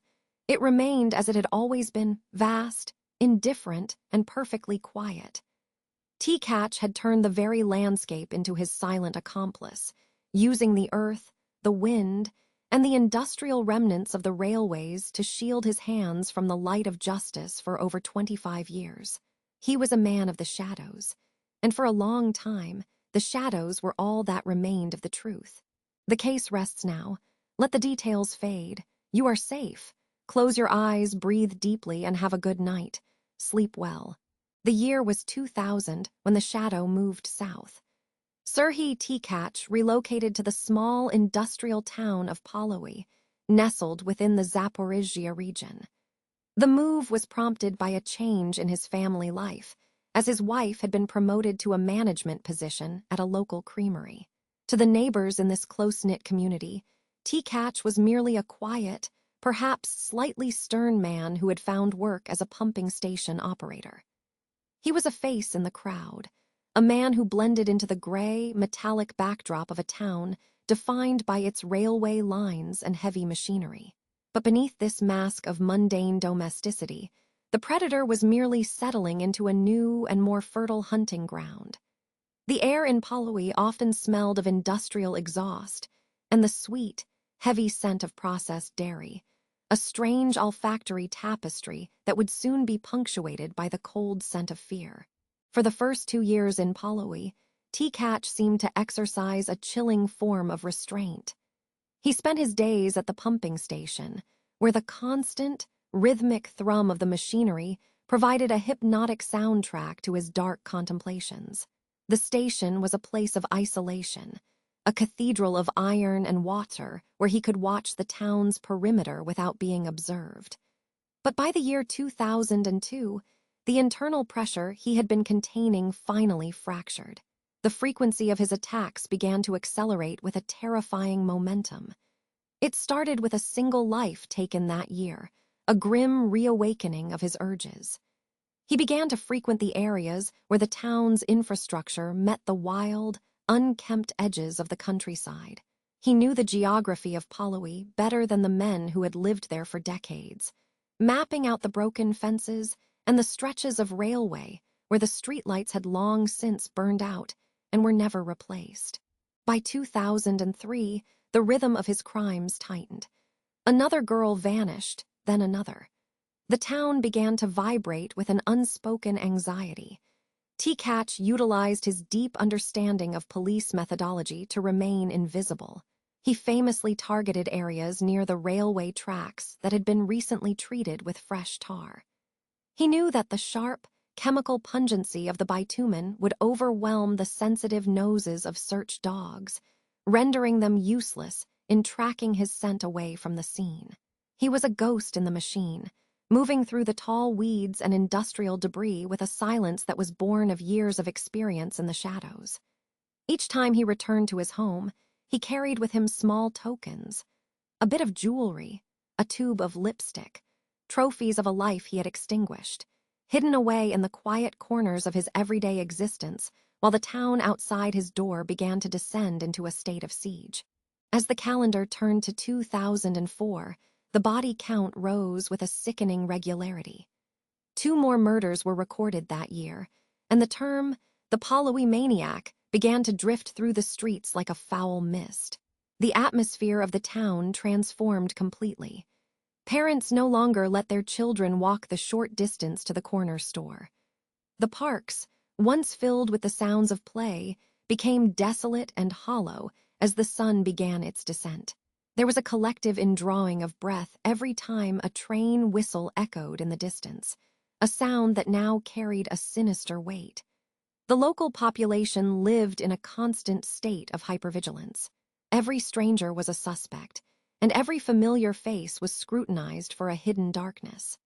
It remained as it had always been, vast, indifferent, and perfectly quiet. Tkach had turned the very landscape into his silent accomplice, using the earth, the wind, and the industrial remnants of the railways to shield his hands from the light of justice for over 25 years. He was a man of the shadows, and for a long time, the shadows were all that remained of the truth. The case rests now. Let the details fade. You are safe. Close your eyes, breathe deeply, and have a good night. Sleep well. The year was 2000 when the shadow moved south. Serhiy Tkach relocated to the small industrial town of Polowy, nestled within the Zaporizhzhia region. The move was prompted by a change in his family life, as his wife had been promoted to a management position at a local creamery. To the neighbors in this close-knit community, Tkach was merely a quiet, perhaps slightly stern man who had found work as a pumping station operator. He was a face in the crowd, a man who blended into the gray, metallic backdrop of a town defined by its railway lines and heavy machinery. But beneath this mask of mundane domesticity, the predator was merely settling into a new and more fertile hunting ground. The air in Polowy often smelled of industrial exhaust and the sweet, heavy scent of processed dairy, a strange olfactory tapestry that would soon be punctuated by the cold scent of fear. For the first 2 years in Polowy, Tkach seemed to exercise a chilling form of restraint. He spent his days at the pumping station, where the constant, rhythmic thrum of the machinery provided a hypnotic soundtrack to his dark contemplations. The station was a place of isolation, a cathedral of iron and water where he could watch the town's perimeter without being observed. But by the year 2002, the internal pressure he had been containing finally fractured. The frequency of his attacks began to accelerate with a terrifying momentum. It started with a single life taken that year, a grim reawakening of his urges. He began to frequent the areas where the town's infrastructure met the wild, unkempt edges of the countryside. He knew the geography of Polowy better than the men who had lived there for decades, mapping out the broken fences and the stretches of railway where the streetlights had long since burned out and were never replaced. By 2003, the rhythm of his crimes tightened. Another girl vanished, then another. The town began to vibrate with an unspoken anxiety. Tkach utilized his deep understanding of police methodology to remain invisible. He famously targeted areas near the railway tracks that had been recently treated with fresh tar. He knew that the sharp, chemical pungency of the bitumen would overwhelm the sensitive noses of search dogs, rendering them useless in tracking his scent away from the scene. He was a ghost in the machine, moving through the tall weeds and industrial debris with a silence that was born of years of experience in the shadows. Each time he returned to his home, he carried with him small tokens, a bit of jewelry, a tube of lipstick, trophies of a life he had extinguished, hidden away in the quiet corners of his everyday existence while the town outside his door began to descend into a state of siege. As the calendar turned to 2004, the body count rose with a sickening regularity. 2 more murders were recorded that year, and the term, the Pologovsky Maniac, began to drift through the streets like a foul mist. The atmosphere of the town transformed completely. Parents no longer let their children walk the short distance to the corner store. The parks, once filled with the sounds of play, became desolate and hollow as the sun began its descent. There was a collective indrawing of breath every time a train whistle echoed in the distance, a sound that now carried a sinister weight. The local population lived in a constant state of hypervigilance. Every stranger was a suspect, and every familiar face was scrutinized for a hidden darkness.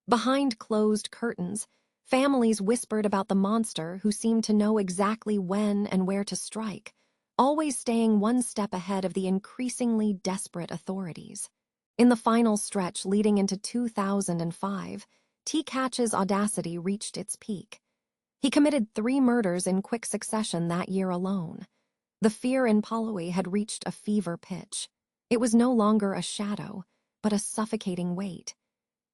Behind closed curtains, Families whispered about the monster who seemed to know exactly when and where to strike, always staying one step ahead of the increasingly desperate authorities. In the final stretch leading into 2005, Tkach's audacity reached its peak. He committed 3 murders in quick succession that year alone. The fear in Polowie had reached a fever pitch. It was no longer a shadow, but a suffocating weight.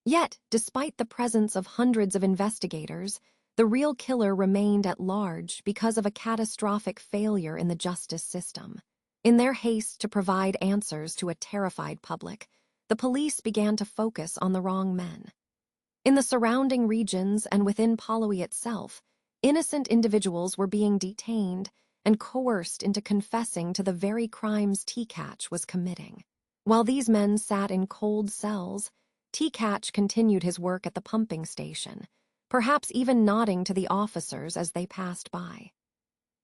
Yet, despite the presence of hundreds of investigators, the real killer remained at large because of a catastrophic failure in the justice system. In their haste to provide answers to a terrified public, the police began to focus on the wrong men. In the surrounding regions and within Polowie itself, innocent individuals were being detained and coerced into confessing to the very crimes Tkach was committing. While these men sat in cold cells, Tkach continued his work at the pumping station, perhaps even nodding to the officers as they passed by.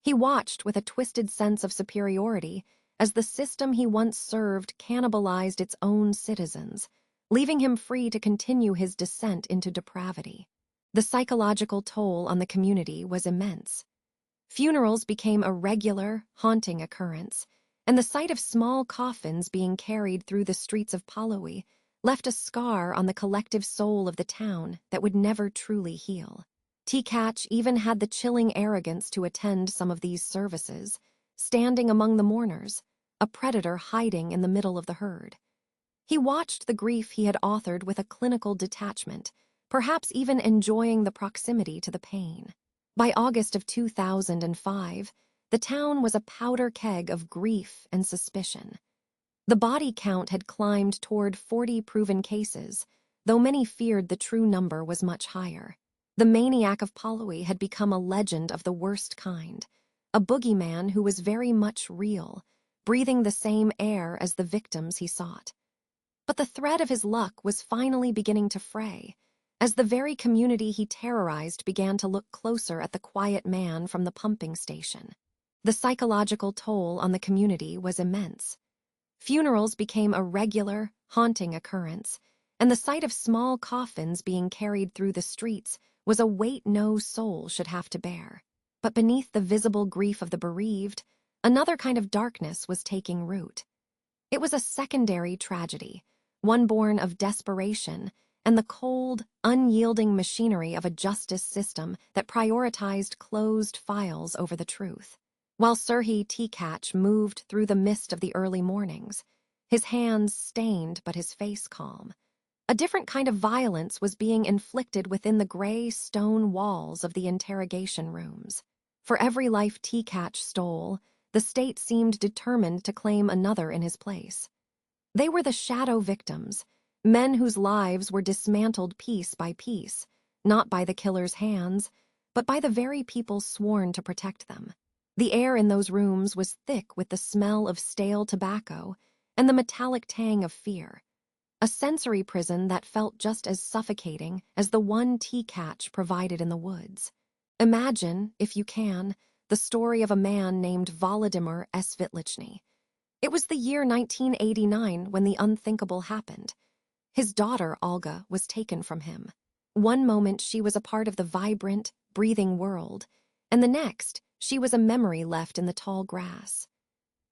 He watched with a twisted sense of superiority as the system he once served cannibalized its own citizens, leaving him free to continue his descent into depravity. The psychological toll on the community was immense. Funerals became a regular, haunting occurrence, and the sight of small coffins being carried through the streets of Polowie left a scar on the collective soul of the town that would never truly heal. Tkach even had the chilling arrogance to attend some of these services, standing among the mourners, a predator hiding in the middle of the herd. He watched the grief he had authored with a clinical detachment, perhaps even enjoying the proximity to the pain. By August of 2005, the town was a powder keg of grief and suspicion. The body count had climbed toward 40 proven cases, though many feared the true number was much higher. The maniac of Polowie had become a legend of the worst kind, a boogeyman who was very much real, breathing the same air as the victims he sought. But the thread of his luck was finally beginning to fray, as the very community he terrorized began to look closer at the quiet man from the pumping station. The psychological toll on the community was immense. Funerals became a regular, haunting occurrence, and the sight of small coffins being carried through the streets was a weight no soul should have to bear. But beneath the visible grief of the bereaved, another kind of darkness was taking root. It was a secondary tragedy, one born of desperation and the cold, unyielding machinery of a justice system that prioritized closed files over the truth. While Serhiy Tkach moved through the mist of the early mornings, his hands stained but his face calm, a different kind of violence was being inflicted within the gray stone walls of the interrogation rooms. For every life Tkach stole, the state seemed determined to claim another in his place. They were the shadow victims, men whose lives were dismantled piece by piece, not by the killer's hands, but by the very people sworn to protect them. The air in those rooms was thick with the smell of stale tobacco and the metallic tang of fear, a sensory prison that felt just as suffocating as the one Tkach provided in the woods. Imagine, if you can, the story of a man named Volodymyr Svitlichny. It was the year 1989 when the unthinkable happened. His daughter, Olga, was taken from him. One moment she was a part of the vibrant, breathing world, and the next, she was a memory left in the tall grass.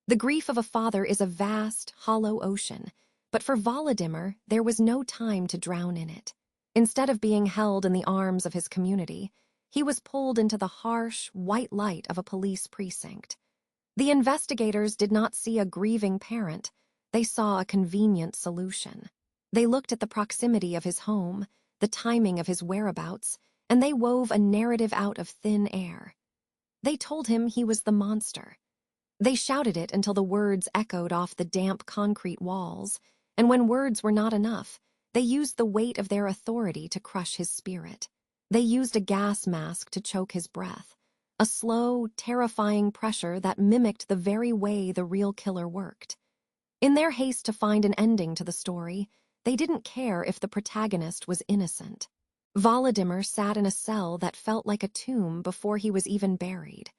The grief of a father is a vast, hollow ocean, but for Volodymyr, there was no time to drown in it. Instead of being held in the arms of his community, he was pulled into the harsh, white light of a police precinct. The investigators did not see a grieving parent, they saw a convenient solution. They looked at the proximity of his home, the timing of his whereabouts, and they wove a narrative out of thin air. They told him he was the monster. They shouted it until the words echoed off the damp concrete walls, and when words were not enough, they used the weight of their authority to crush his spirit. They used a gas mask to choke his breath, a slow, terrifying pressure that mimicked the very way the real killer worked. In their haste to find an ending to the story, they didn't care if the protagonist was innocent. Volodymyr sat in a cell that felt like a tomb before he was even buried.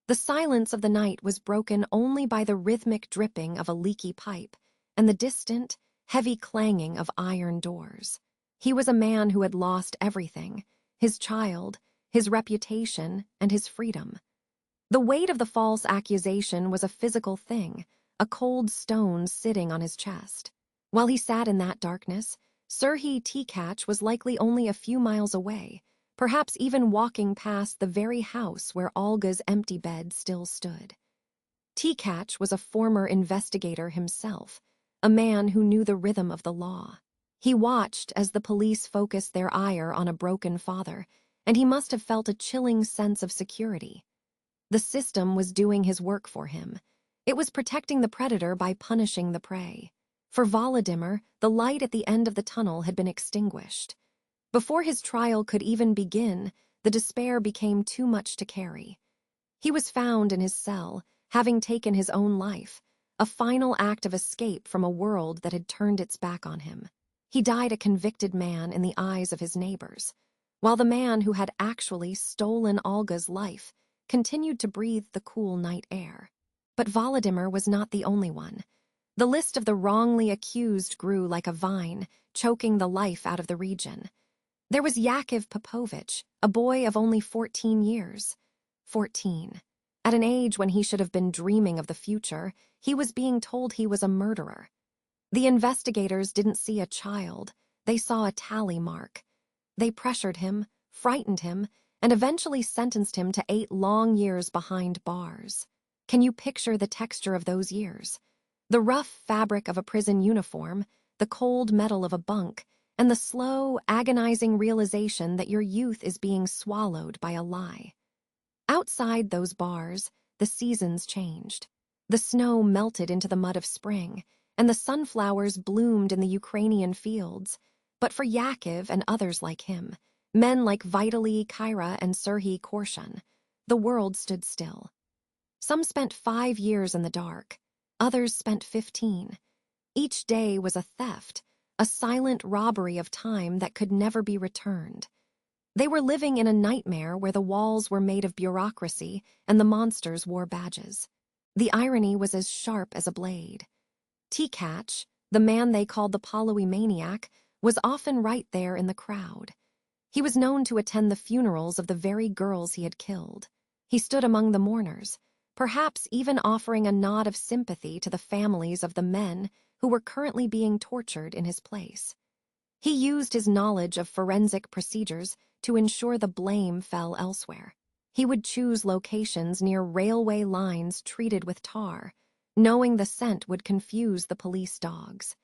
The silence of the night was broken only by the rhythmic dripping of a leaky pipe and the distant, heavy clanging of iron doors. He was a man who had lost everything, his child, his reputation, and his freedom. The weight of the false accusation was a physical thing, a cold stone sitting on his chest. While he sat in that darkness, Serhiy Tkach was likely only a few miles away, perhaps even walking past the very house where Olga's empty bed still stood. Tkach was a former investigator himself, a man who knew the rhythm of the law. He watched as the police focused their ire on a broken father, and he must have felt a chilling sense of security. The system was doing his work for him. It was protecting the predator by punishing the prey. For Volodymyr, the light at the end of the tunnel had been extinguished. Before his trial could even begin, the despair became too much to carry. He was found in his cell, having taken his own life, a final act of escape from a world that had turned its back on him. He died a convicted man in the eyes of his neighbors, while the man who had actually stolen Olga's life continued to breathe the cool night air. But Volodymyr was not the only one. The list of the wrongly accused grew like a vine, choking the life out of the region. There was Yakov Popovich, a boy of only 14 years. 14. At an age when he should have been dreaming of the future, he was being told he was a murderer. The investigators didn't see a child, they saw a tally mark. They pressured him, frightened him, and eventually sentenced him to 8 long years behind bars. Can you picture the texture of those years? The rough fabric of a prison uniform, the cold metal of a bunk, and the slow, agonizing realization that your youth is being swallowed by a lie. Outside those bars, the seasons changed. The snow melted into the mud of spring, and the sunflowers bloomed in the Ukrainian fields. But for Yakov and others like him, men like Vitaly Kyra and Serhiy Tkach, the world stood still. Some spent 5 years in the dark, others spent 15. Each day was a theft, a silent robbery of time that could never be returned. They were living in a nightmare where the walls were made of bureaucracy and the monsters wore badges. The irony was as sharp as a blade. Tkach, the man they called the Pologovsky Maniac, was often right there in the crowd. He was known to attend the funerals of the very girls he had killed. He stood among the mourners, perhaps even offering a nod of sympathy to the families of the men who were currently being tortured in his place. He used his knowledge of forensic procedures to ensure the blame fell elsewhere. He would choose locations near railway lines treated with tar, knowing the scent would confuse the police dogs.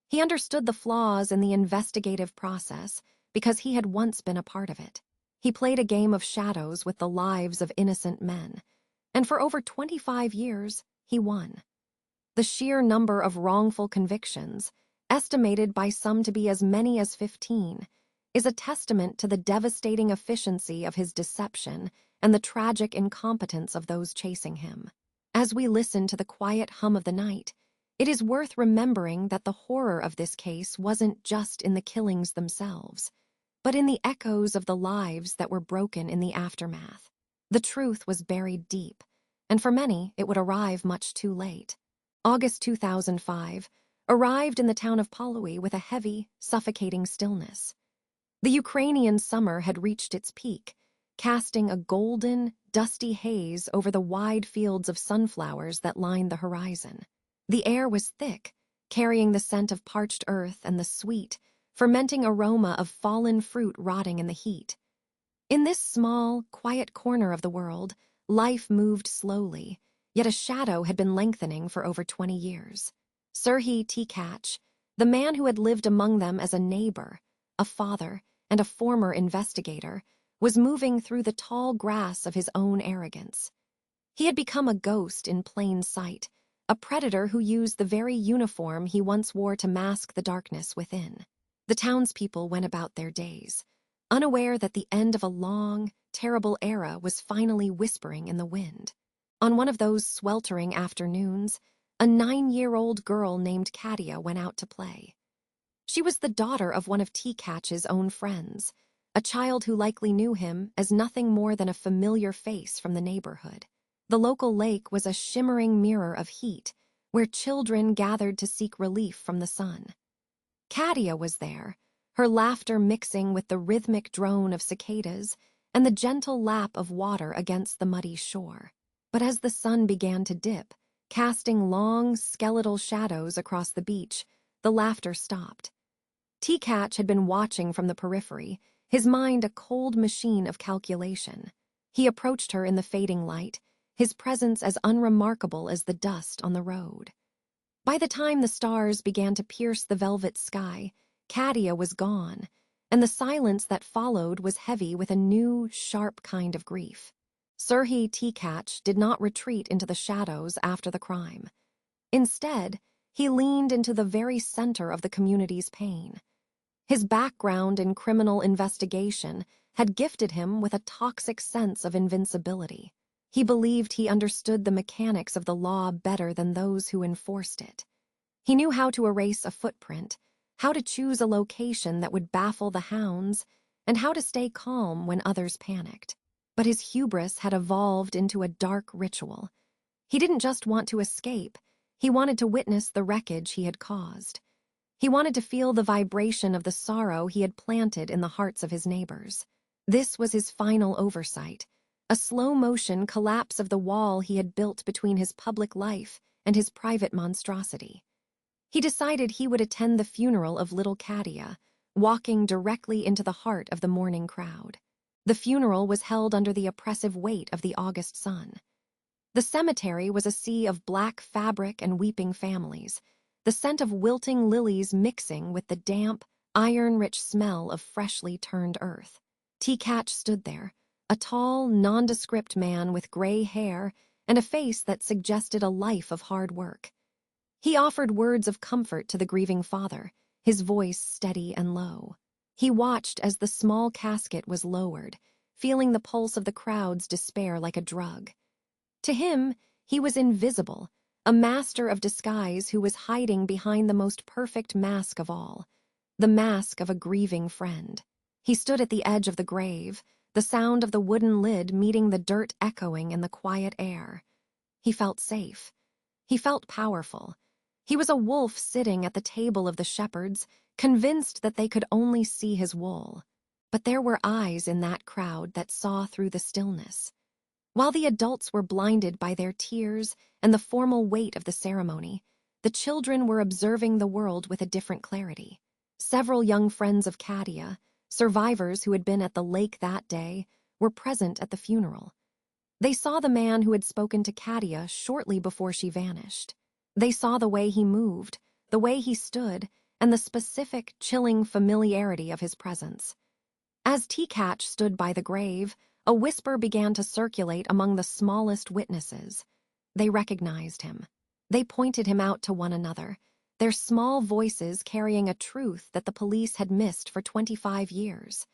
He understood the flaws in the investigative process because he had once been a part of it. He played a game of shadows with the lives of innocent men, and for over 25 years, he won. The sheer number of wrongful convictions, estimated by some to be as many as 15, is a testament to the devastating efficiency of his deception and the tragic incompetence of those chasing him. As we listen to the quiet hum of the night, it is worth remembering that the horror of this case wasn't just in the killings themselves, but in the echoes of the lives that were broken in the aftermath. The truth was buried deep, and for many it would arrive much too late. August 2005 arrived in the town of Polowy with a heavy, suffocating stillness. The Ukrainian summer had reached its peak, casting a golden, dusty haze over the wide fields of sunflowers that lined the horizon. The air was thick, carrying the scent of parched earth and the sweet, fermenting aroma of fallen fruit rotting in the heat. In this small, quiet corner of the world, life moved slowly, yet a shadow had been lengthening for over 20 years. Serhiy Tkach, the man who had lived among them as a neighbor, a father, and a former investigator, was moving through the tall grass of his own arrogance. He had become a ghost in plain sight, a predator who used the very uniform he once wore to mask the darkness within. The townspeople went about their days, unaware that the end of a long, terrible era was finally whispering in the wind. On one of those sweltering afternoons, a 9-year-old girl named Katia went out to play. She was the daughter of one of Tkach's own friends, a child who likely knew him as nothing more than a familiar face from the neighborhood. The local lake was a shimmering mirror of heat, where children gathered to seek relief from the sun. Katia was there, her laughter mixing with the rhythmic drone of cicadas and the gentle lap of water against the muddy shore. But as the sun began to dip, casting long, skeletal shadows across the beach, the laughter stopped. Tkach had been watching from the periphery, his mind a cold machine of calculation. He approached her in the fading light, his presence as unremarkable as the dust on the road. By the time the stars began to pierce the velvet sky, Katia was gone, and the silence that followed was heavy with a new, sharp kind of grief. Serhiy Tkach did not retreat into the shadows after the crime. Instead, he leaned into the very center of the community's pain. His background in criminal investigation had gifted him with a toxic sense of invincibility. He believed he understood the mechanics of the law better than those who enforced it. He knew how to erase a footprint, how to choose a location that would baffle the hounds, and how to stay calm when others panicked. But his hubris had evolved into a dark ritual. He didn't just want to escape, he wanted to witness the wreckage he had caused. He wanted to feel the vibration of the sorrow he had planted in the hearts of his neighbors. This was his final oversight, a slow-motion collapse of the wall he had built between his public life and his private monstrosity. He decided he would attend the funeral of little Katia, walking directly into the heart of the mourning crowd. The funeral was held under the oppressive weight of the August sun. The cemetery was a sea of black fabric and weeping families, the scent of wilting lilies mixing with the damp, iron-rich smell of freshly turned earth. Tkach stood there, a tall, nondescript man with gray hair and a face that suggested a life of hard work. He offered words of comfort to the grieving father, his voice steady and low. He watched as the small casket was lowered, feeling the pulse of the crowd's despair like a drug. To him, he was invisible, a master of disguise who was hiding behind the most perfect mask of all, the mask of a grieving friend. He stood at the edge of the grave, the sound of the wooden lid meeting the dirt echoing in the quiet air. He felt safe. He felt powerful. He was a wolf sitting at the table of the shepherds, convinced that they could only see his wool. But there were eyes in that crowd that saw through the stillness. While the adults were blinded by their tears and the formal weight of the ceremony, the children were observing the world with a different clarity. Several young friends of Katia, survivors who had been at the lake that day, were present at the funeral. They saw the man who had spoken to Katia shortly before she vanished. They saw the way he moved, the way he stood, and the specific, chilling familiarity of his presence. As Tkach stood by the grave, a whisper began to circulate among the smallest witnesses. They recognized him. They pointed him out to one another, their small voices carrying a truth that the police had missed for 25 years.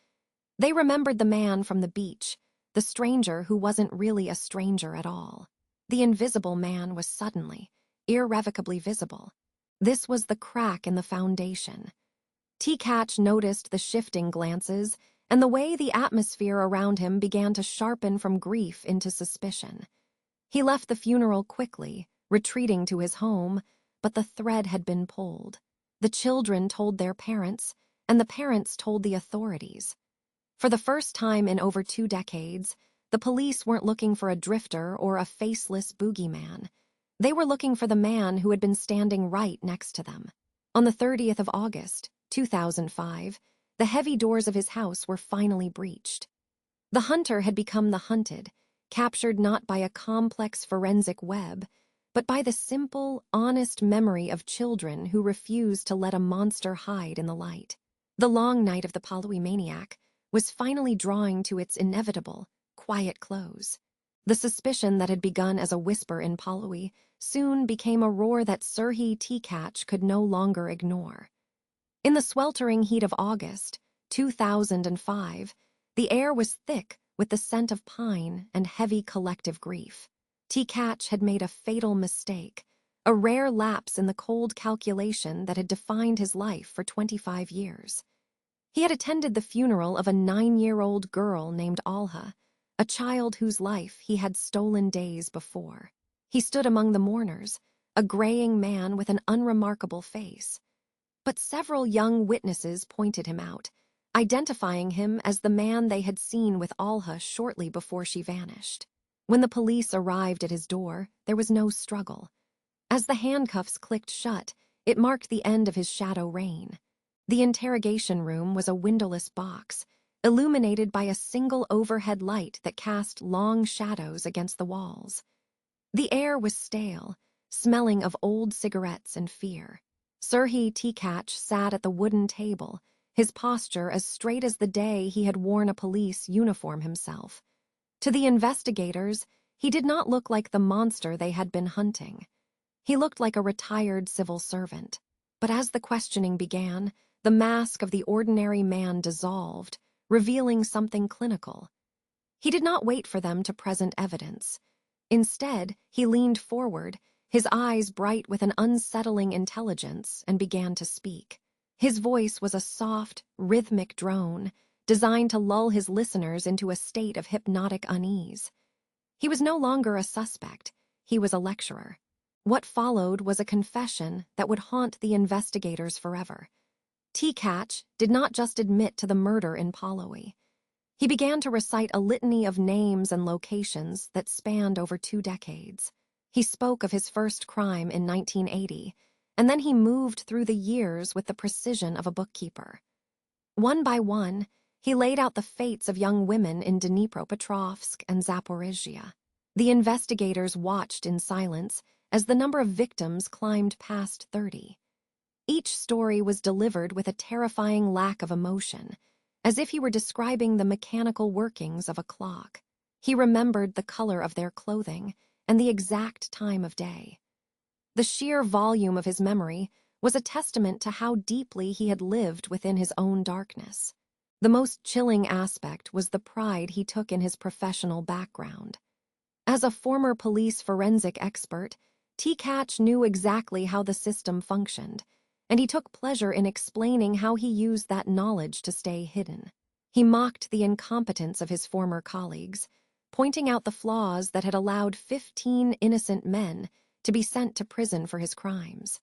They remembered the man from the beach, the stranger who wasn't really a stranger at all. The invisible man was suddenly, irrevocably visible. This was the crack in the foundation. Tkach noticed the shifting glances, and the way the atmosphere around him began to sharpen from grief into suspicion. He left the funeral quickly, retreating to his home, but the thread had been pulled. The children told their parents, and the parents told the authorities. For the first time in over 2 decades, the police weren't looking for a drifter or a faceless boogeyman. They were looking for the man who had been standing right next to them. On the 30th of August, 2005, the heavy doors of his house were finally breached. The hunter had become the hunted, captured not by a complex forensic web, but by the simple, honest memory of children who refused to let a monster hide in the light. The long night of the Pologovsky Maniac was finally drawing to its inevitable, quiet close. The suspicion that had begun as a whisper in Pologovsky soon became a roar that Serhiy Tkach could no longer ignore. In the sweltering heat of August, 2005, the air was thick with the scent of pine and heavy collective grief. Tkach had made a fatal mistake, a rare lapse in the cold calculation that had defined his life for 25 years. He had attended the funeral of a 9-year-old girl named Alha, a child whose life he had stolen days before. He stood among the mourners, a graying man with an unremarkable face. But several young witnesses pointed him out, identifying him as the man they had seen with Alha shortly before she vanished. When the police arrived at his door, there was no struggle. As the handcuffs clicked shut, it marked the end of his shadow reign. The interrogation room was a windowless box, illuminated by a single overhead light that cast long shadows against the walls. The air was stale, smelling of old cigarettes and fear. Serhiy Tkach sat at the wooden table, his posture as straight as the day he had worn a police uniform himself. To the investigators, he did not look like the monster they had been hunting. He looked like a retired civil servant. But as the questioning began, the mask of the ordinary man dissolved, revealing something clinical. He did not wait for them to present evidence. Instead, he leaned forward, his eyes bright with an unsettling intelligence, and began to speak. His voice was a soft, rhythmic drone, designed to lull his listeners into a state of hypnotic unease. He was no longer a suspect, he was a lecturer. What followed was a confession that would haunt the investigators forever. Tkach did not just admit to the murder in Polowie. He began to recite a litany of names and locations that spanned over 2 decades. He spoke of his first crime in 1980, and then he moved through the years with the precision of a bookkeeper. One by one, he laid out the fates of young women in Dnipropetrovsk and Zaporizhia. The investigators watched in silence as the number of victims climbed past 30. Each story was delivered with a terrifying lack of emotion, as if he were describing the mechanical workings of a clock. He remembered the color of their clothing and the exact time of day. The sheer volume of his memory was a testament to how deeply he had lived within his own darkness. The most chilling aspect was the pride he took in his professional background. As a former police forensic expert, Tkach knew exactly how the system functioned, and he took pleasure in explaining how he used that knowledge to stay hidden. He mocked the incompetence of his former colleagues, pointing out the flaws that had allowed 15 innocent men to be sent to prison for his crimes.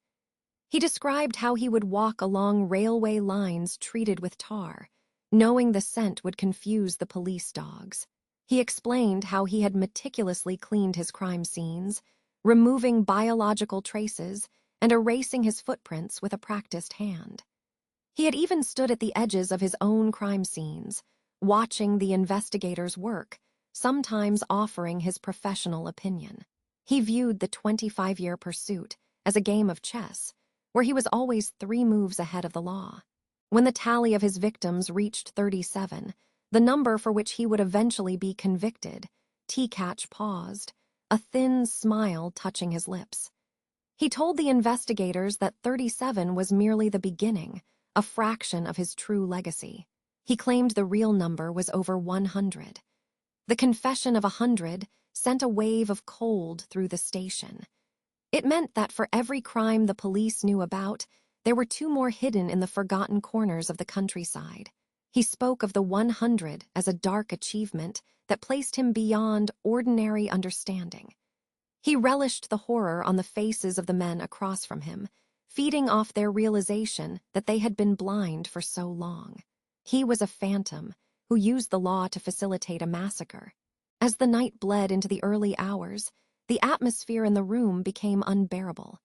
He described how he would walk along railway lines treated with tar, knowing the scent would confuse the police dogs. He explained how he had meticulously cleaned his crime scenes, removing biological traces and erasing his footprints with a practiced hand. He had even stood at the edges of his own crime scenes, watching the investigators work, sometimes offering his professional opinion. He viewed the 25-year pursuit as a game of chess, where he was always 3 moves ahead of the law. When the tally of his victims reached 37, the number for which he would eventually be convicted, Tkach paused, a thin smile touching his lips. He told the investigators that 37 was merely the beginning, a fraction of his true legacy. He claimed the real number was over 100. The confession of 100 sent a wave of cold through the station. It meant that for every crime the police knew about, there were 2 more hidden in the forgotten corners of the countryside. He spoke of the 100 as a dark achievement that placed him beyond ordinary understanding. He relished the horror on the faces of the men across from him, feeding off their realization that they had been blind for so long. He was a phantom who used the law to facilitate a massacre. As the night bled into the early hours, the atmosphere in the room became unbearable.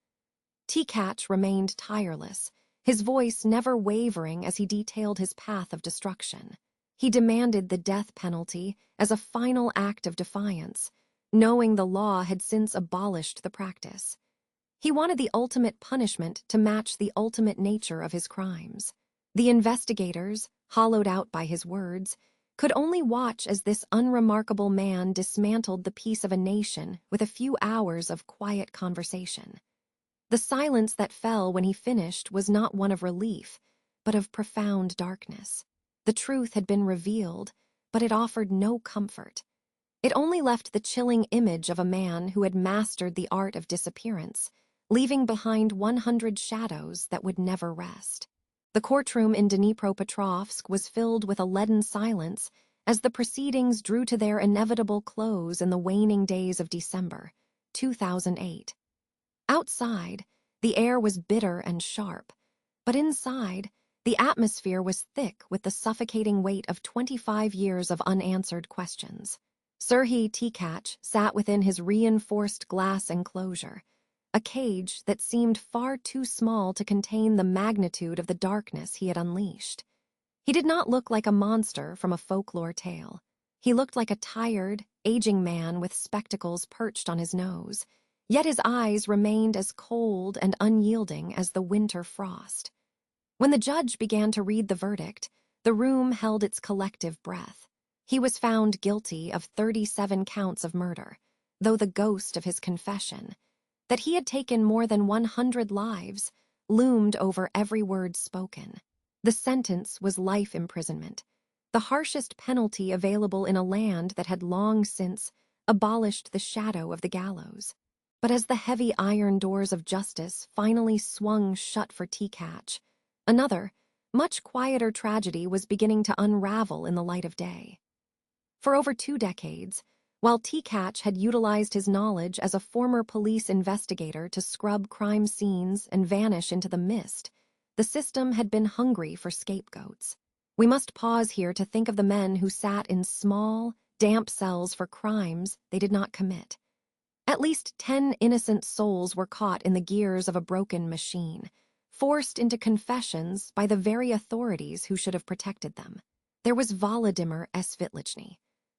Tkach remained tireless, his voice never wavering as he detailed his path of destruction. He demanded the death penalty as a final act of defiance, knowing the law had since abolished the practice. He wanted the ultimate punishment to match the ultimate nature of his crimes. The investigators, hollowed out by his words, could only watch as this unremarkable man dismantled the peace of a nation with a few hours of quiet conversation. The silence that fell when he finished was not one of relief, but of profound darkness. The truth had been revealed, but it offered no comfort. It only left the chilling image of a man who had mastered the art of disappearance, leaving behind 100 shadows that would never rest. The courtroom in Dnipropetrovsk was filled with a leaden silence as the proceedings drew to their inevitable close in the waning days of December, 2008. Outside, the air was bitter and sharp, But inside, the atmosphere was thick with the suffocating weight of 25 years of unanswered questions. Serhiy Tkach sat within his reinforced glass enclosure, a cage that seemed far too small to contain the magnitude of the darkness he had unleashed. He did not look like a monster from a folklore tale. He looked like a tired, aging man with spectacles perched on his nose, yet his eyes remained as cold and unyielding as the winter frost. When the judge began to read the verdict, the room held its collective breath. He was found guilty of 37 counts of murder, though the ghost of his confession, that he had taken more than 100 lives, loomed over every word spoken. The sentence was life imprisonment, the harshest penalty available in a land that had long since abolished the shadow of the gallows. But as the heavy iron doors of justice finally swung shut for Tkach, another, much quieter tragedy was beginning to unravel in the light of day. For over 2 decades, while Tkach had utilized his knowledge as a former police investigator to scrub crime scenes and vanish into the mist, the system had been hungry for scapegoats. We must pause here to think of the men who sat in small, damp cells for crimes they did not commit. At least 10 innocent souls were caught in the gears of a broken machine, forced into confessions by the very authorities who should have protected them. There was Volodymyr Svitlichny,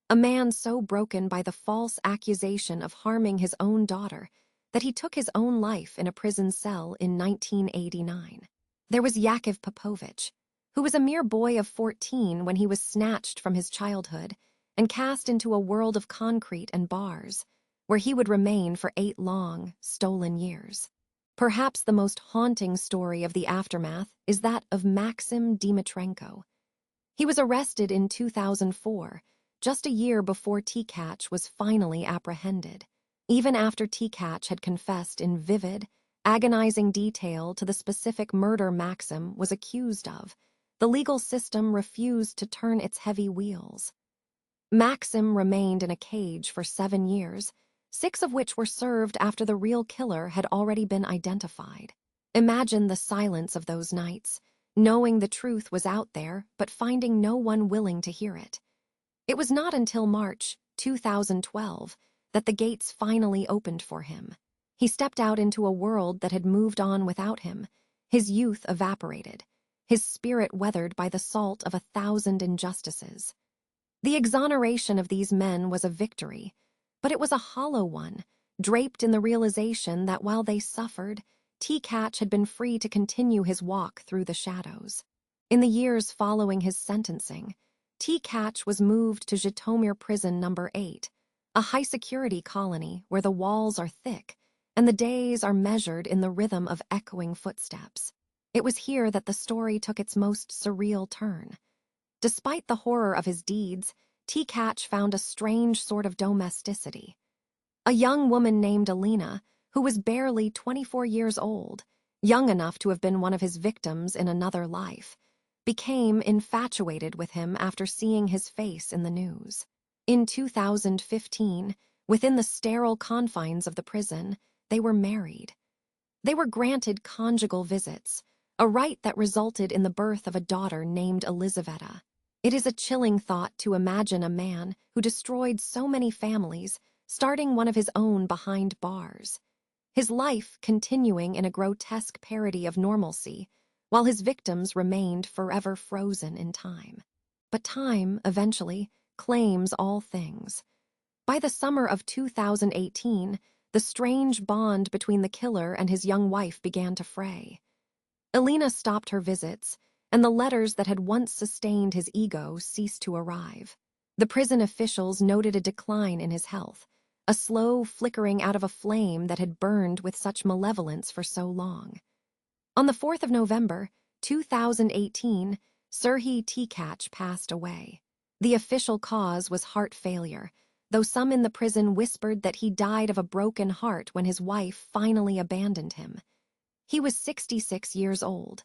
a man so broken by the false accusation of harming his own daughter that he took his own life in a prison cell in 1989. There was Yakov Popovich, who was a mere boy of 14 when he was snatched from his childhood and cast into a world of concrete and bars, where he would remain for 8 long, stolen years. Perhaps the most haunting story of the aftermath is that of Maxim Dmytrenko. He was arrested in 2004, just a year before Tkach was finally apprehended, even after Tkach had confessed in vivid, agonizing detail to the specific murder Maxim was accused of. The legal system refused to turn its heavy wheels. Maxim remained in a cage for 7 years, 6 of which were served after the real killer had already been identified. Imagine the silence of those nights, knowing the truth was out there but finding no one willing to hear it. It was not until March 2012 that the gates finally opened for him. He stepped out into a world that had moved on without him. His youth evaporated, his spirit weathered by the salt of 1,000 injustices. The exoneration of these men was a victory, but it was a hollow one, draped in the realization that while they suffered, Tkach had been free to continue his walk through the shadows. In the years following his sentencing, Tkach was moved to Zhytomyr Prison No. 8, a high-security colony where the walls are thick and the days are measured in the rhythm of echoing footsteps. It was here that the story took its most surreal turn. Despite the horror of his deeds, Tkach found a strange sort of domesticity. A young woman named Alina, who was barely 24 years old, young enough to have been one of his victims in another life, became infatuated with him after seeing his face in the news. In 2015, within the sterile confines of the prison, they were married. They were granted conjugal visits, a rite that resulted in the birth of a daughter named Elizaveta. It is a chilling thought to imagine a man who destroyed so many families starting one of his own behind bars, his life continuing in a grotesque parody of normalcy, while his victims remained forever frozen in time. But time, eventually, claims all things. By the summer of 2018, the strange bond between the killer and his young wife began to fray. Alina stopped her visits, and the letters that had once sustained his ego ceased to arrive. The prison officials noted a decline in his health, a slow flickering out of a flame that had burned with such malevolence for so long. On the 4th of November, 2018, Serhiy Tkach passed away. The official cause was heart failure, though some in the prison whispered that he died of a broken heart when his wife finally abandoned him. He was 66 years old.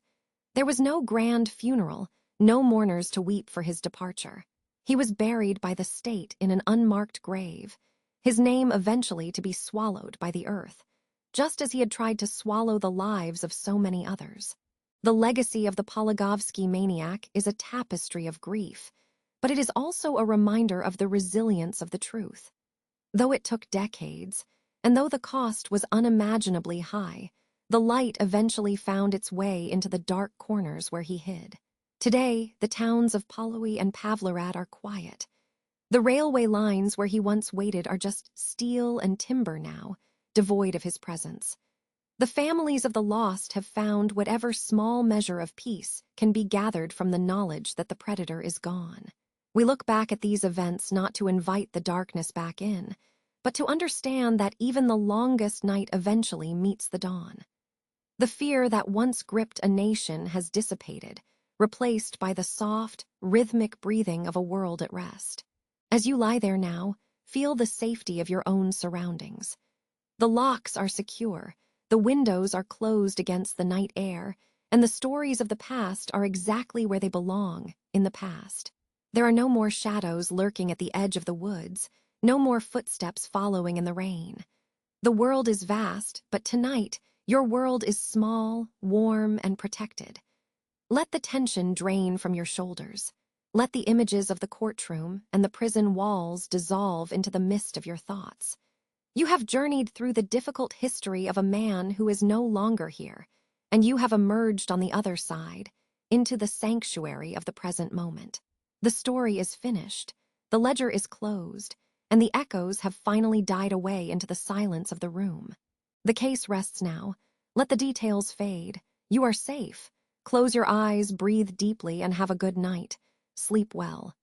There was no grand funeral, no mourners to weep for his departure. He was buried by the state in an unmarked grave, his name eventually to be swallowed by the earth, just as he had tried to swallow the lives of so many others. The legacy of the Pologovsky Maniac is a tapestry of grief, but it is also a reminder of the resilience of the truth. Though it took decades, and though the cost was unimaginably high, the light eventually found its way into the dark corners where he hid. Today, the towns of Polowy and Pavlorad are quiet. The railway lines where he once waited are just steel and timber now, devoid of his presence. The families of the lost have found whatever small measure of peace can be gathered from the knowledge that the predator is gone. We look back at these events not to invite the darkness back in, but to understand that even the longest night eventually meets the dawn. The fear that once gripped a nation has dissipated, replaced by the soft, rhythmic breathing of a world at rest. As you lie there now, feel the safety of your own surroundings. The locks are secure, the windows are closed against the night air, and the stories of the past are exactly where they belong, in the past. There are no more shadows lurking at the edge of the woods, no more footsteps following in the rain. The world is vast, but tonight, your world is small, warm, and protected. Let the tension drain from your shoulders. Let the images of the courtroom and the prison walls dissolve into the mist of your thoughts. You have journeyed through the difficult history of a man who is no longer here, and you have emerged on the other side, into the sanctuary of the present moment. The story is finished, the ledger is closed, and the echoes have finally died away into the silence of the room. The case rests now. Let the details fade. You are safe. Close your eyes, breathe deeply, and have a good night. Sleep well.